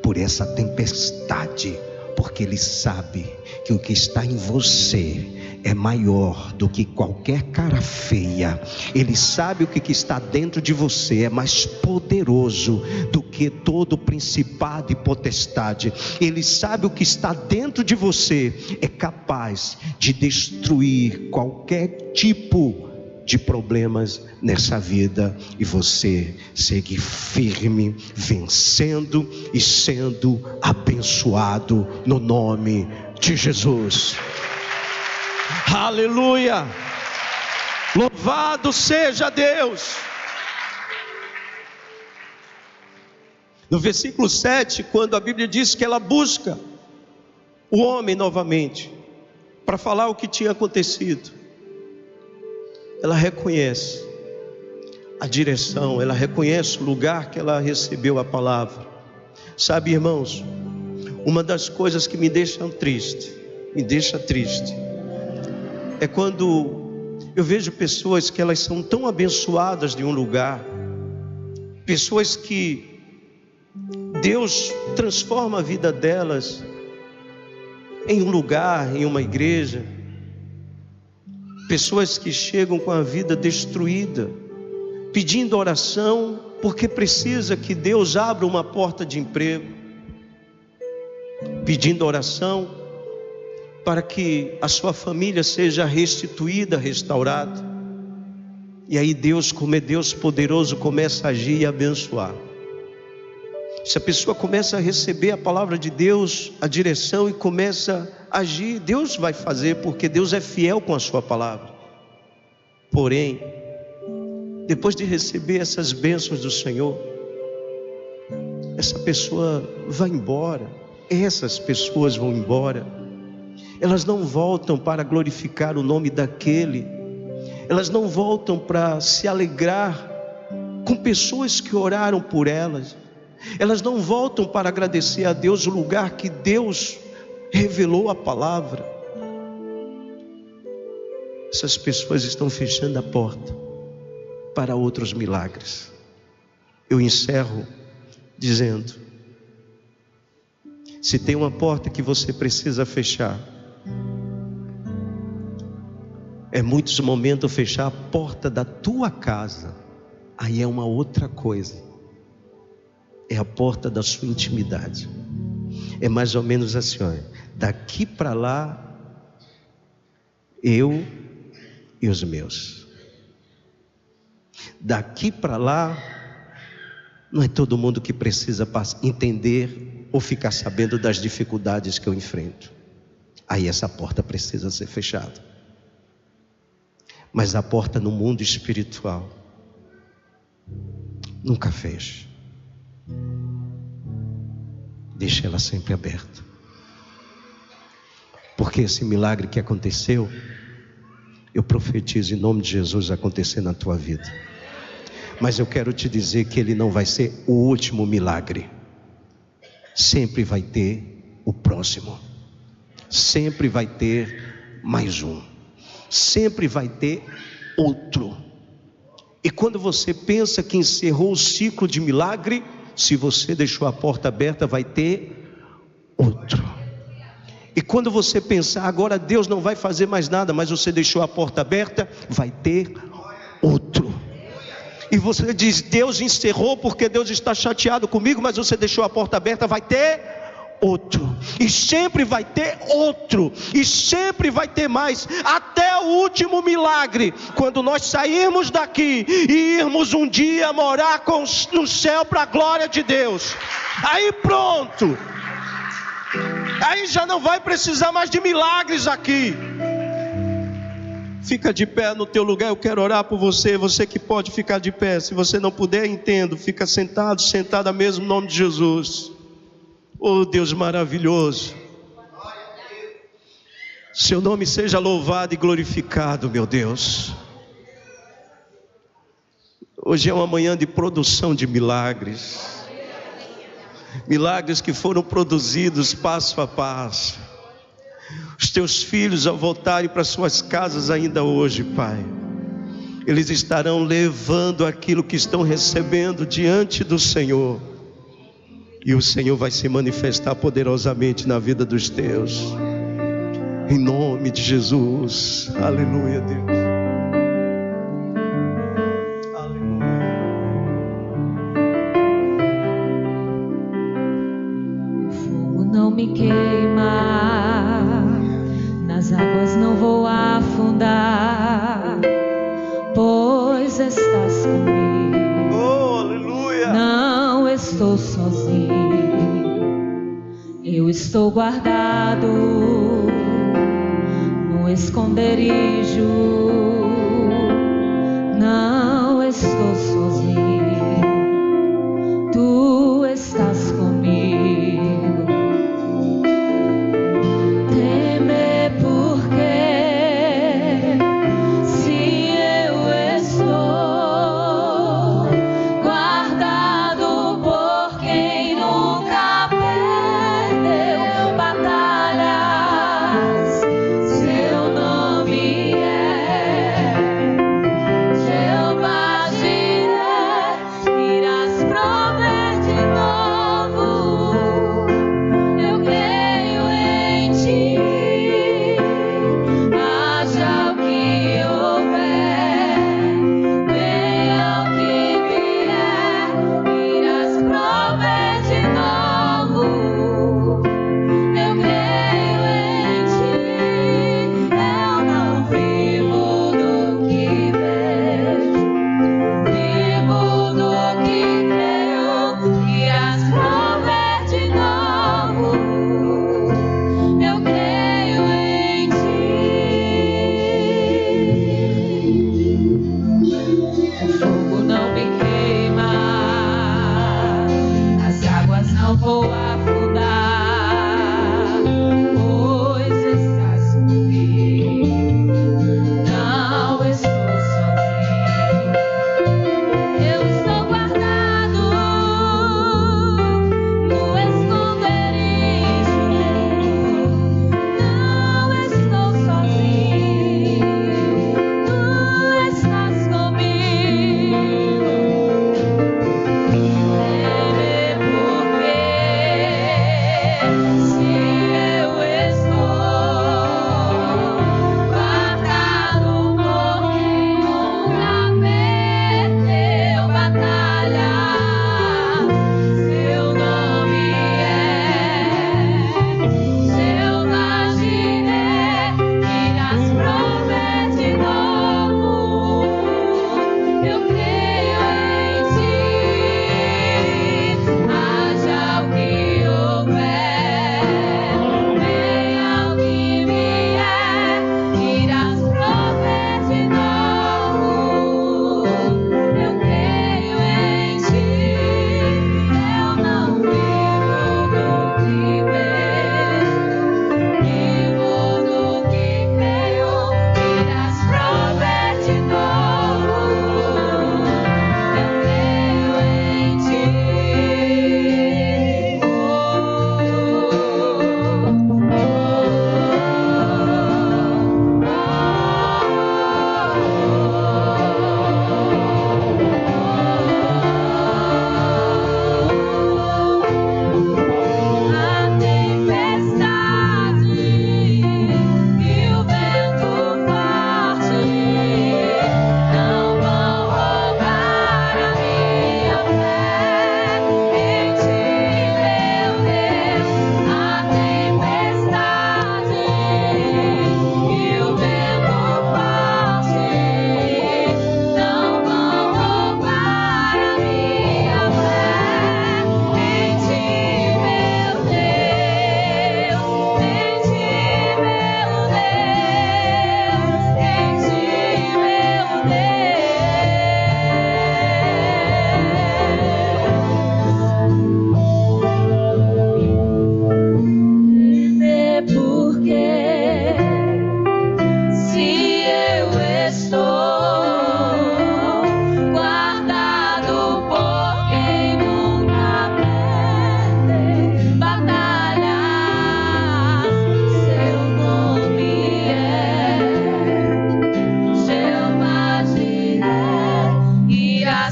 por essa tempestade, porque Ele sabe que o que está em você é maior do que qualquer cara feia. Ele sabe o que está dentro de você é mais poderoso do que todo principado e potestade. Ele sabe o que está dentro de você é capaz de destruir qualquer tipo de problemas nessa vida, e você seguir firme, vencendo e sendo abençoado no nome de Jesus. Aleluia! Louvado seja Deus! No versículo 7, quando a Bíblia diz que ela busca o homem novamente para falar o que tinha acontecido, ela reconhece a direção, ela reconhece o lugar que ela recebeu a palavra. Sabe, irmãos, uma das coisas que me deixa triste, é quando eu vejo pessoas que elas são tão abençoadas de um lugar, pessoas que Deus transforma a vida delas em um lugar, em uma igreja, pessoas que chegam com a vida destruída, pedindo oração, porque precisa que Deus abra uma porta de emprego, pedindo oração para que a sua família seja restituída, restaurada. E aí Deus, como é Deus poderoso, começa a agir e abençoar. Se a pessoa começa a receber a palavra de Deus, a direção, e começa a agir, Deus vai fazer, porque Deus é fiel com a sua palavra. Porém, depois de receber essas bênçãos do Senhor, essa pessoa vai embora, essas pessoas vão embora, Elas não voltam para glorificar o nome daquele. Elas não voltam para se alegrar com pessoas que oraram por elas. Elas não voltam para agradecer a Deus o lugar que Deus revelou a palavra. Essas pessoas estão fechando a porta para outros milagres. Eu encerro dizendo: se tem uma porta que você precisa fechar, é muitos momentos fechar a porta da tua casa. Aí é uma outra coisa. É a porta da sua intimidade. É mais ou menos assim, olha, daqui para lá, eu e os meus. Daqui para lá, não é todo mundo que precisa entender ou ficar sabendo das dificuldades que eu enfrento. Aí essa porta precisa ser fechada. Mas a porta no mundo espiritual, nunca feche. Deixe ela sempre aberta. Porque esse milagre que aconteceu, eu profetizo em nome de Jesus acontecer na tua vida. Mas eu quero te dizer que ele não vai ser o último milagre. Sempre vai ter o próximo. Sempre vai ter mais um. Sempre vai ter outro. E quando você pensa que encerrou o ciclo de milagre, se você deixou a porta aberta, vai ter outro. E quando você pensar, agora Deus não vai fazer mais nada, mas você deixou a porta aberta, vai ter outro. E você diz, Deus encerrou porque Deus está chateado comigo, mas você deixou a porta aberta, vai ter outro. E sempre vai ter outro. E sempre vai ter mais, até o último milagre. Quando nós sairmos daqui e irmos um dia morar no céu para a glória de Deus, aí pronto. Aí já não vai precisar mais de milagres aqui. Fica de pé no teu lugar, eu quero orar por você. Você que pode ficar de pé. Se você não puder, entendo. Fica sentado, sentada mesmo, em nome de Jesus. Oh Deus maravilhoso, seu nome seja louvado e glorificado, meu Deus. Hoje é uma manhã de produção de milagres. Milagres que foram produzidos passo a passo. Os teus filhos, ao voltarem para suas casas ainda hoje, Pai, eles estarão levando aquilo que estão recebendo diante do Senhor. E o Senhor vai se manifestar poderosamente na vida dos teus. Em nome de Jesus. Aleluia, Deus. Aleluia. O fogo não me queima, nas águas não vou afundar, pois estás comigo. Oh, aleluia. Não estou sozinho. Eu estou guardado no esconderijo. Não estou sozinho. Tu estás comigo. Temer porque se eu estou guardado por quem nunca perdeu batalhas, seu nome é Jeová Jireh.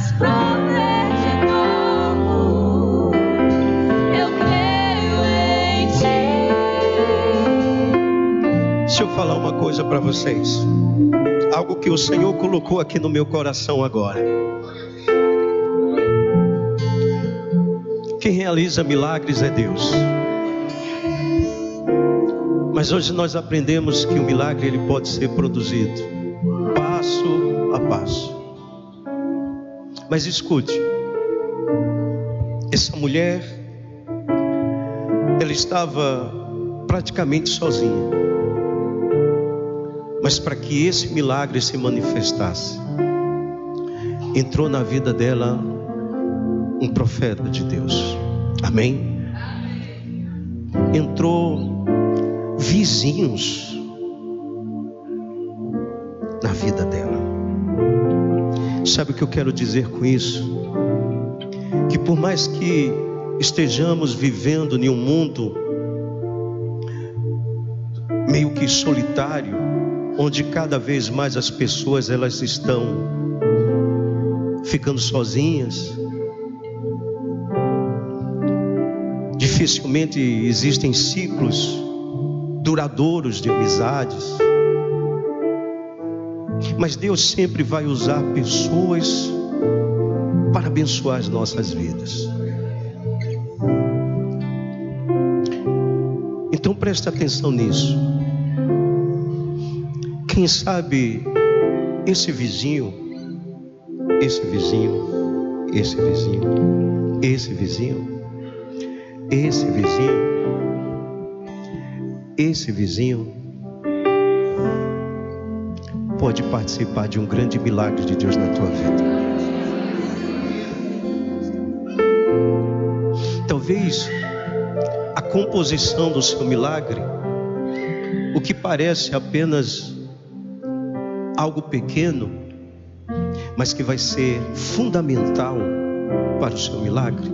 faz prover de novo. Eu creio em ti. Deixa eu falar uma coisa para vocês. Algo que o Senhor colocou aqui no meu coração agora. Quem realiza milagres é Deus. Mas hoje nós aprendemos que o milagre ele pode ser produzido passo a passo. Mas escute, essa mulher, ela estava praticamente sozinha. Mas para que esse milagre se manifestasse, entrou na vida dela um profeta de Deus. Amém? Entrou vizinhos na vida dela. Sabe o que eu quero dizer com isso? Que por mais que estejamos vivendo em um mundo meio que solitário, onde cada vez mais as pessoas elas estão ficando sozinhas, dificilmente existem ciclos duradouros de amizades, mas Deus sempre vai usar pessoas para abençoar as nossas vidas. Então presta atenção nisso. Quem sabe esse vizinho pode participar de um grande milagre de Deus na tua vida. Talvez a composição do seu milagre, o que parece apenas algo pequeno, mas que vai ser fundamental para o seu milagre,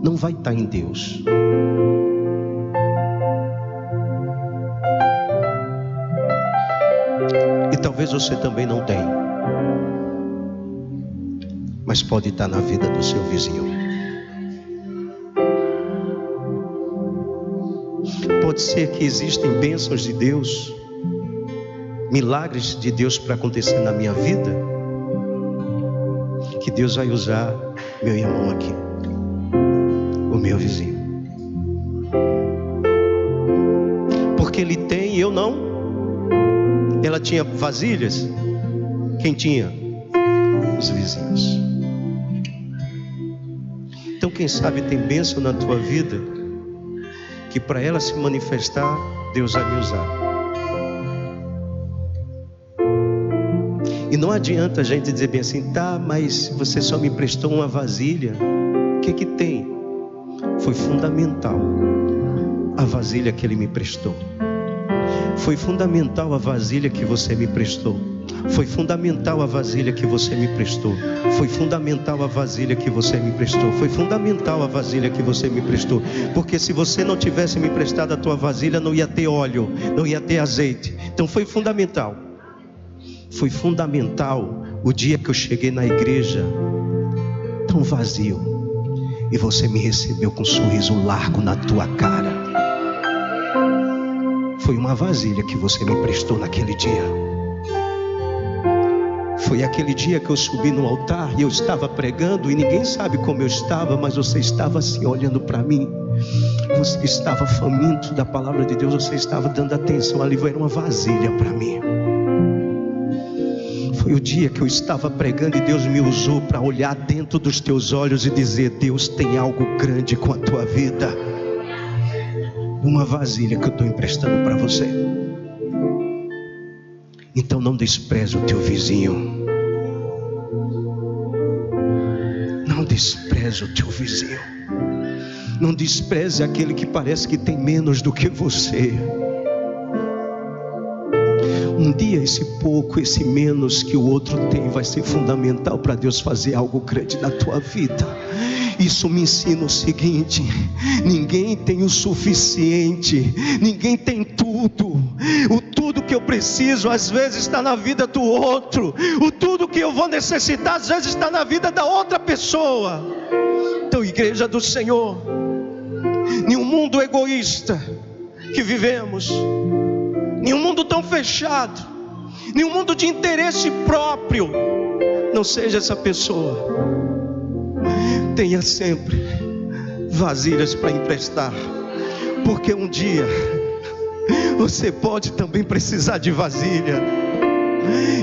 não vai estar em Deus. E talvez você também não tenha, mas pode estar na vida do seu vizinho. Pode ser que existem bênçãos de Deus, milagres de Deus para acontecer na minha vida, que Deus vai usar meu irmão aqui, o meu vizinho, porque ele tem e eu não. Ela tinha vasilhas. Quem tinha? Os vizinhos. Então quem sabe tem bênção na tua vida, que para ela se manifestar, Deus vai me usar. E não adianta a gente dizer bem assim, tá, mas você só me emprestou uma vasilha. O que que tem? Foi fundamental a vasilha que ele me prestou. Foi fundamental a vasilha que você me prestou. Foi fundamental a vasilha que você me prestou. Foi fundamental a vasilha que você me prestou. Foi fundamental a vasilha que você me prestou. Porque se você não tivesse me prestado a tua vasilha, não ia ter óleo, não ia ter azeite. Então foi fundamental. Foi fundamental o dia que eu cheguei na igreja tão vazio e você me recebeu com um sorriso largo na tua cara. Foi uma vasilha que você me prestou naquele dia. Foi aquele dia que eu subi no altar e eu estava pregando e ninguém sabe como eu estava, mas você estava assim olhando para mim. Você estava faminto da palavra de Deus, você estava dando atenção ali, era uma vasilha para mim. Foi o dia que eu estava pregando e Deus me usou para olhar dentro dos teus olhos e dizer: Deus tem algo grande com a tua vida. Uma vasilha que eu estou emprestando para você. Então não despreze o teu vizinho. Não despreze o teu vizinho. Não despreze aquele que parece que tem menos do que você. Um dia esse pouco, esse menos que o outro tem vai ser fundamental para Deus fazer algo grande na tua vida. Isso me ensina o seguinte: ninguém tem o suficiente, ninguém tem tudo. O tudo que eu preciso às vezes está na vida do outro. O tudo que eu vou necessitar às vezes está na vida da outra pessoa. Então, igreja do Senhor, em um mundo egoísta que vivemos, em um mundo tão fechado, em um mundo de interesse próprio, não seja essa pessoa. Tenha sempre vasilhas para emprestar, porque um dia você pode também precisar de vasilha.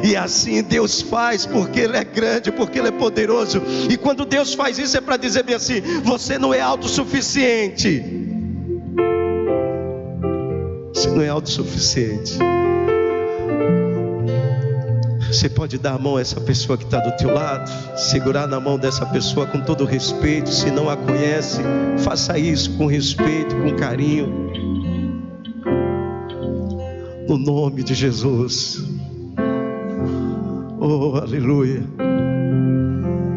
E assim Deus faz, porque Ele é grande, porque Ele é poderoso. E quando Deus faz isso é para dizer bem assim: você não é autossuficiente. Você não é autossuficiente. Você pode dar a mão a essa pessoa que está do teu lado, segurar na mão dessa pessoa com todo respeito. Se não a conhece, faça isso com respeito, com carinho, no nome de Jesus. Oh, aleluia.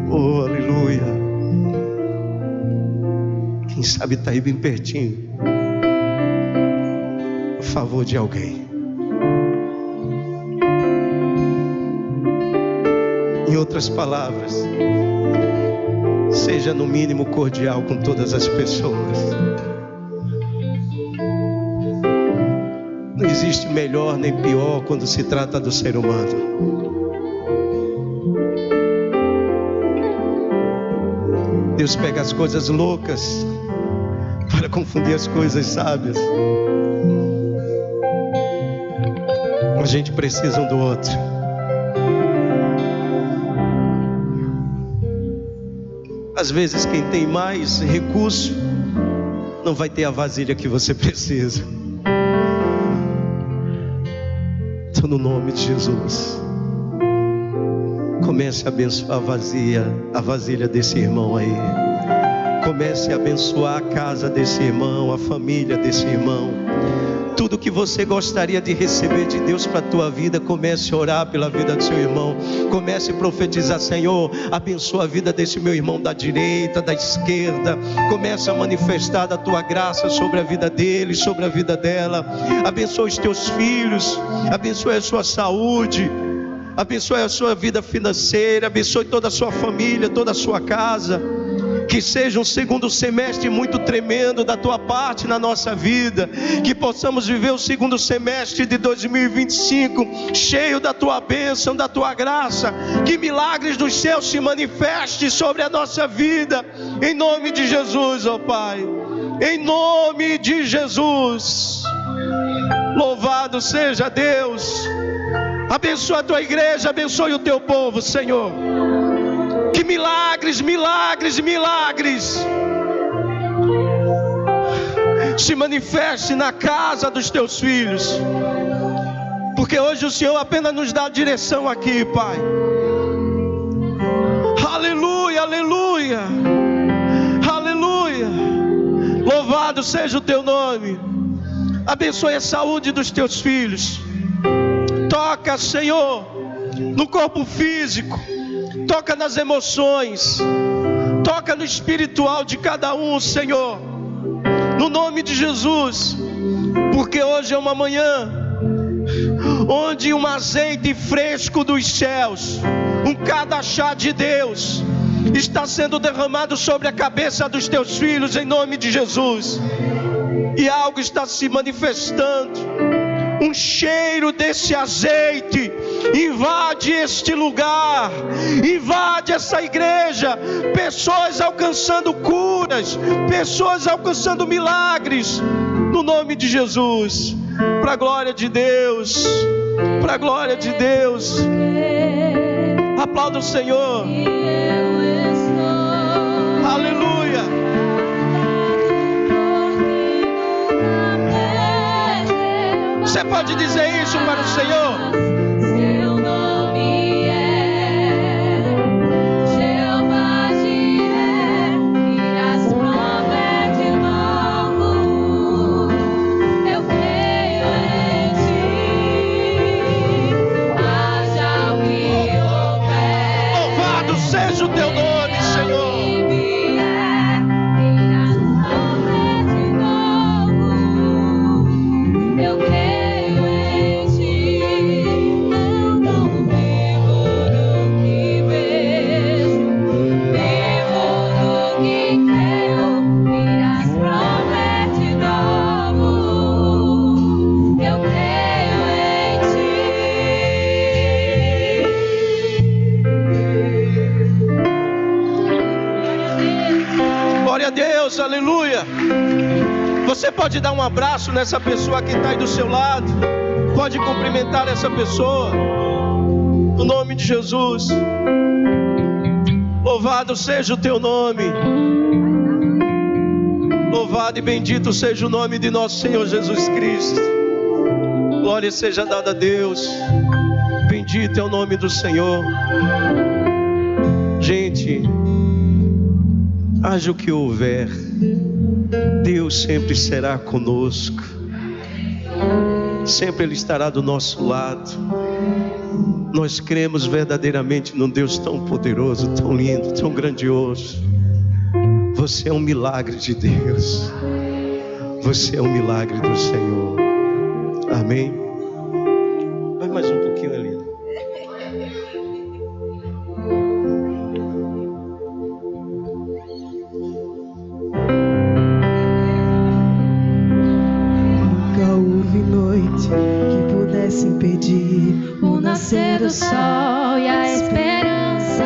Oh, aleluia. Quem sabe está aí bem pertinho, a favor de alguém. Em outras palavras, seja no mínimo cordial com todas as pessoas. Não existe melhor nem pior quando se trata do ser humano. Deus pega as coisas loucas para confundir as coisas sábias. A gente precisa um do outro. Às vezes quem tem mais recurso não vai ter a vasilha que você precisa. Então, no nome de Jesus, comece a abençoar a vasilha desse irmão aí. Comece a abençoar a casa desse irmão, a família desse irmão. Tudo que você gostaria de receber de Deus para a tua vida, comece a orar pela vida do seu irmão. Comece a profetizar: Senhor, abençoa a vida desse meu irmão da direita, da esquerda. Comece a manifestar da tua graça sobre a vida dele, sobre a vida dela. Abençoa os teus filhos, abençoa a sua saúde, abençoe a sua vida financeira, abençoe toda a sua família, toda a sua casa. Que seja um segundo semestre muito tremendo da tua parte na nossa vida. Que possamos viver o segundo semestre de 2025 cheio da tua bênção, da tua graça. Que milagres dos céus se manifestem sobre a nossa vida, em nome de Jesus, ó Pai, em nome de Jesus. Louvado seja Deus. Abençoa a tua igreja, abençoe o teu povo, Senhor. Que milagres, milagres, milagres se manifeste na casa dos teus filhos. Porque hoje o Senhor apenas nos dá a direção aqui, Pai. Aleluia, aleluia, aleluia. Louvado seja o teu nome. Abençoe a saúde dos teus filhos. Toca, Senhor, no corpo físico. Toca nas emoções. Toca no espiritual de cada um, Senhor, no nome de Jesus. Porque hoje é uma manhã onde um azeite fresco dos céus, um cadachá de Deus, está sendo derramado sobre a cabeça dos teus filhos, em nome de Jesus. E algo está se manifestando. Um cheiro desse azeite invade este lugar, invade essa igreja. Pessoas alcançando curas, pessoas alcançando milagres, no nome de Jesus. Para a glória de Deus, para a glória de Deus. Aplauda o Senhor. Aleluia. Você pode dizer isso para o Senhor? Seu nome é Jeová Jireh, irás prover de novo. Eu creio em ti, haja o que houver. Louvado seja o teu nome, Senhor. Glória a Deus, aleluia. Você pode dar um abraço nessa pessoa que está aí do seu lado. Pode cumprimentar essa pessoa. No nome de Jesus. Louvado seja o teu nome. Louvado e bendito seja o nome de nosso Senhor Jesus Cristo. Glória seja dada a Deus. Bendito é o nome do Senhor. Gente, haja o que houver, Deus sempre será conosco. Sempre Ele estará do nosso lado. Nós cremos verdadeiramente num Deus tão poderoso, tão lindo, tão grandioso. Você é um milagre de Deus. Você é um milagre do Senhor. Amém. Vai mais um pouquinho ali. Nunca houve noite que pudesse impedir o nascer do sol e a esperança,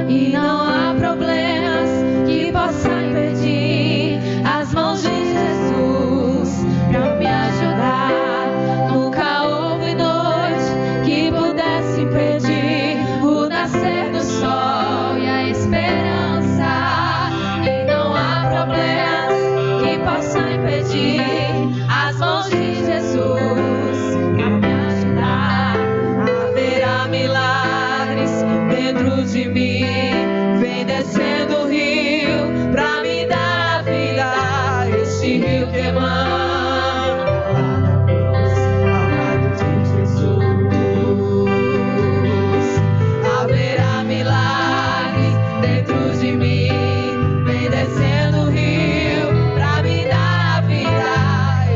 e não há problemas que possam impedir as mãos de Jesus para me ajudar. Nunca houve noite que pudesse impedir o nascer do sol e a esperança, e não há problemas que possam impedir as mãos de Jesus para me ajudar. Haverá milagres dentro de mim. Vem descendo o rio pra me dar a vida. Este rio que emana ao lado de Jesus. Haverá milagres dentro de mim. Vem descendo o rio pra me dar a vida.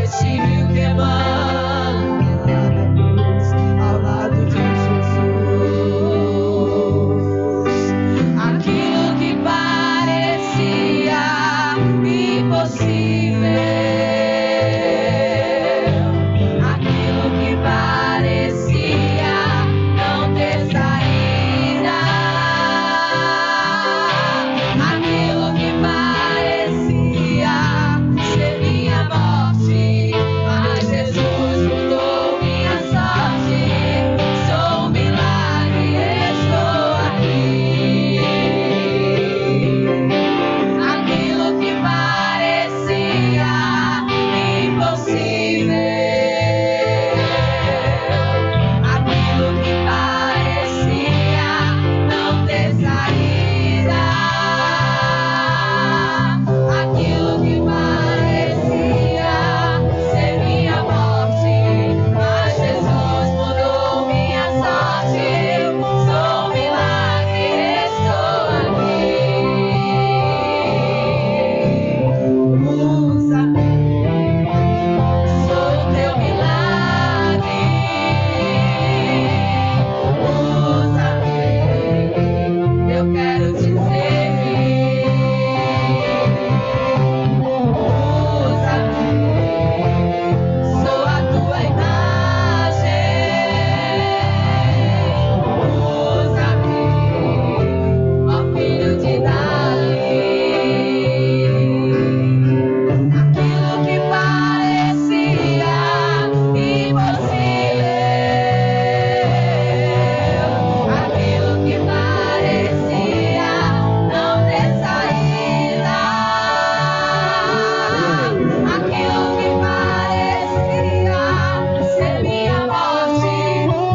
Este rio que emana ao lado de Jesus. Aquilo que parecia impossível, aquilo que parecia não ter saída, aquilo que parecia ser minha morte, mas Jesus mudou minha sorte. Sou um milagre, estou aqui. Aquilo que parecia impossível, aquilo que parecia não ter saída, aquilo que parecia ser minha morte, mas Jesus mudou minha sorte. Sou um milagre, estou aqui. Usa-me, sou teu milagre. Usa-me, eu quero te servir. Usa-me, sou a tua imagem. Usa-me, ó filho de Davi. Aquilo que parecia impossível, aquilo que parecia não ter saída, aquilo que parecia ser minha morte,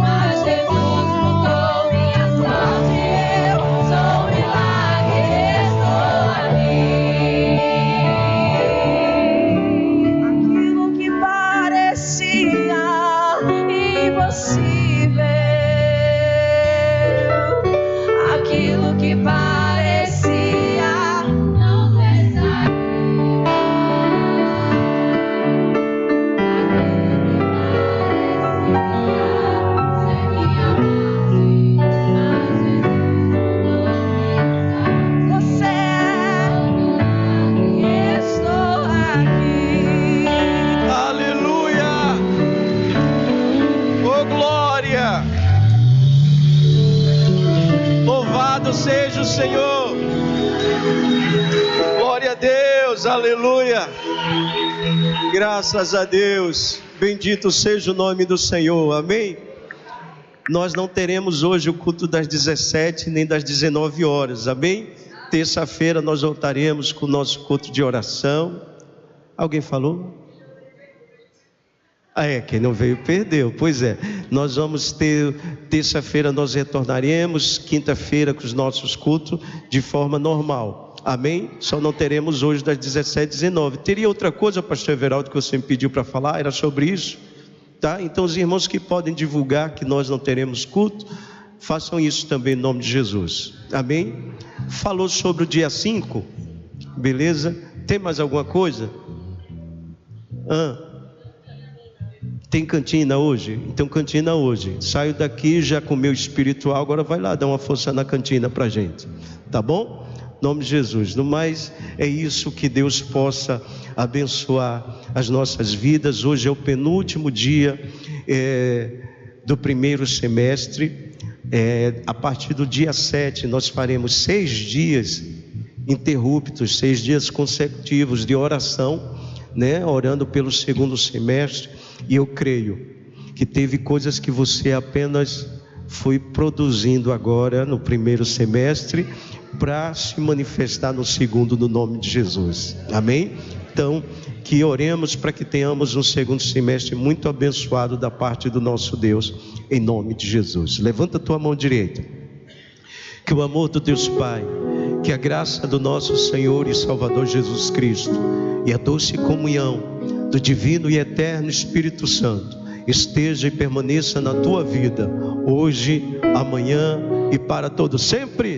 mas Jesus mudou minha sorte. Eu sou um milagre, estou aqui. Aquilo que parecia impossível, aquilo que parecia não ter saída, você é, estou aqui. Aleluia. Oh glória. Louvado seja o Senhor. Glória a Deus, aleluia. Graças a Deus. Bendito seja o nome do Senhor, amém? Nós não teremos hoje o culto das 17 nem das 19 horas, amém? Terça-feira nós voltaremos com o nosso culto de oração. Alguém falou? Quem não veio perdeu. Pois é, nós vamos ter, terça-feira nós retornaremos, quinta-feira com os nossos cultos de forma normal, amém? Só não teremos hoje das 17 às 19. Teria outra coisa, pastor Everaldo, que você me pediu para falar, era sobre isso, tá? Então os irmãos que podem divulgar que nós não teremos culto, façam isso também em nome de Jesus, amém? Falou sobre o dia 5, beleza? Tem mais alguma coisa? Tem cantina hoje? Então cantina hoje. Saio daqui já com o meu espiritual, agora vai lá dar uma força na cantina pra gente, tá bom? Em nome de Jesus. No mais, é isso, que Deus possa abençoar as nossas vidas. Hoje é o penúltimo dia do primeiro semestre. A partir do dia 7 nós faremos 6 dias interruptos, 6 dias consecutivos de oração, né? Orando pelo segundo semestre. E eu creio que teve coisas que você apenas foi produzindo agora no primeiro semestre para se manifestar no segundo, no nome de Jesus, amém? Então, que oremos para que tenhamos um segundo semestre muito abençoado da parte do nosso Deus, em nome de Jesus. Levanta a tua mão direita. Que o amor do Deus Pai, que a graça do nosso Senhor e Salvador Jesus Cristo e a doce comunhão do divino e eterno Espírito Santo esteja e permaneça na tua vida, hoje, amanhã e para todo sempre.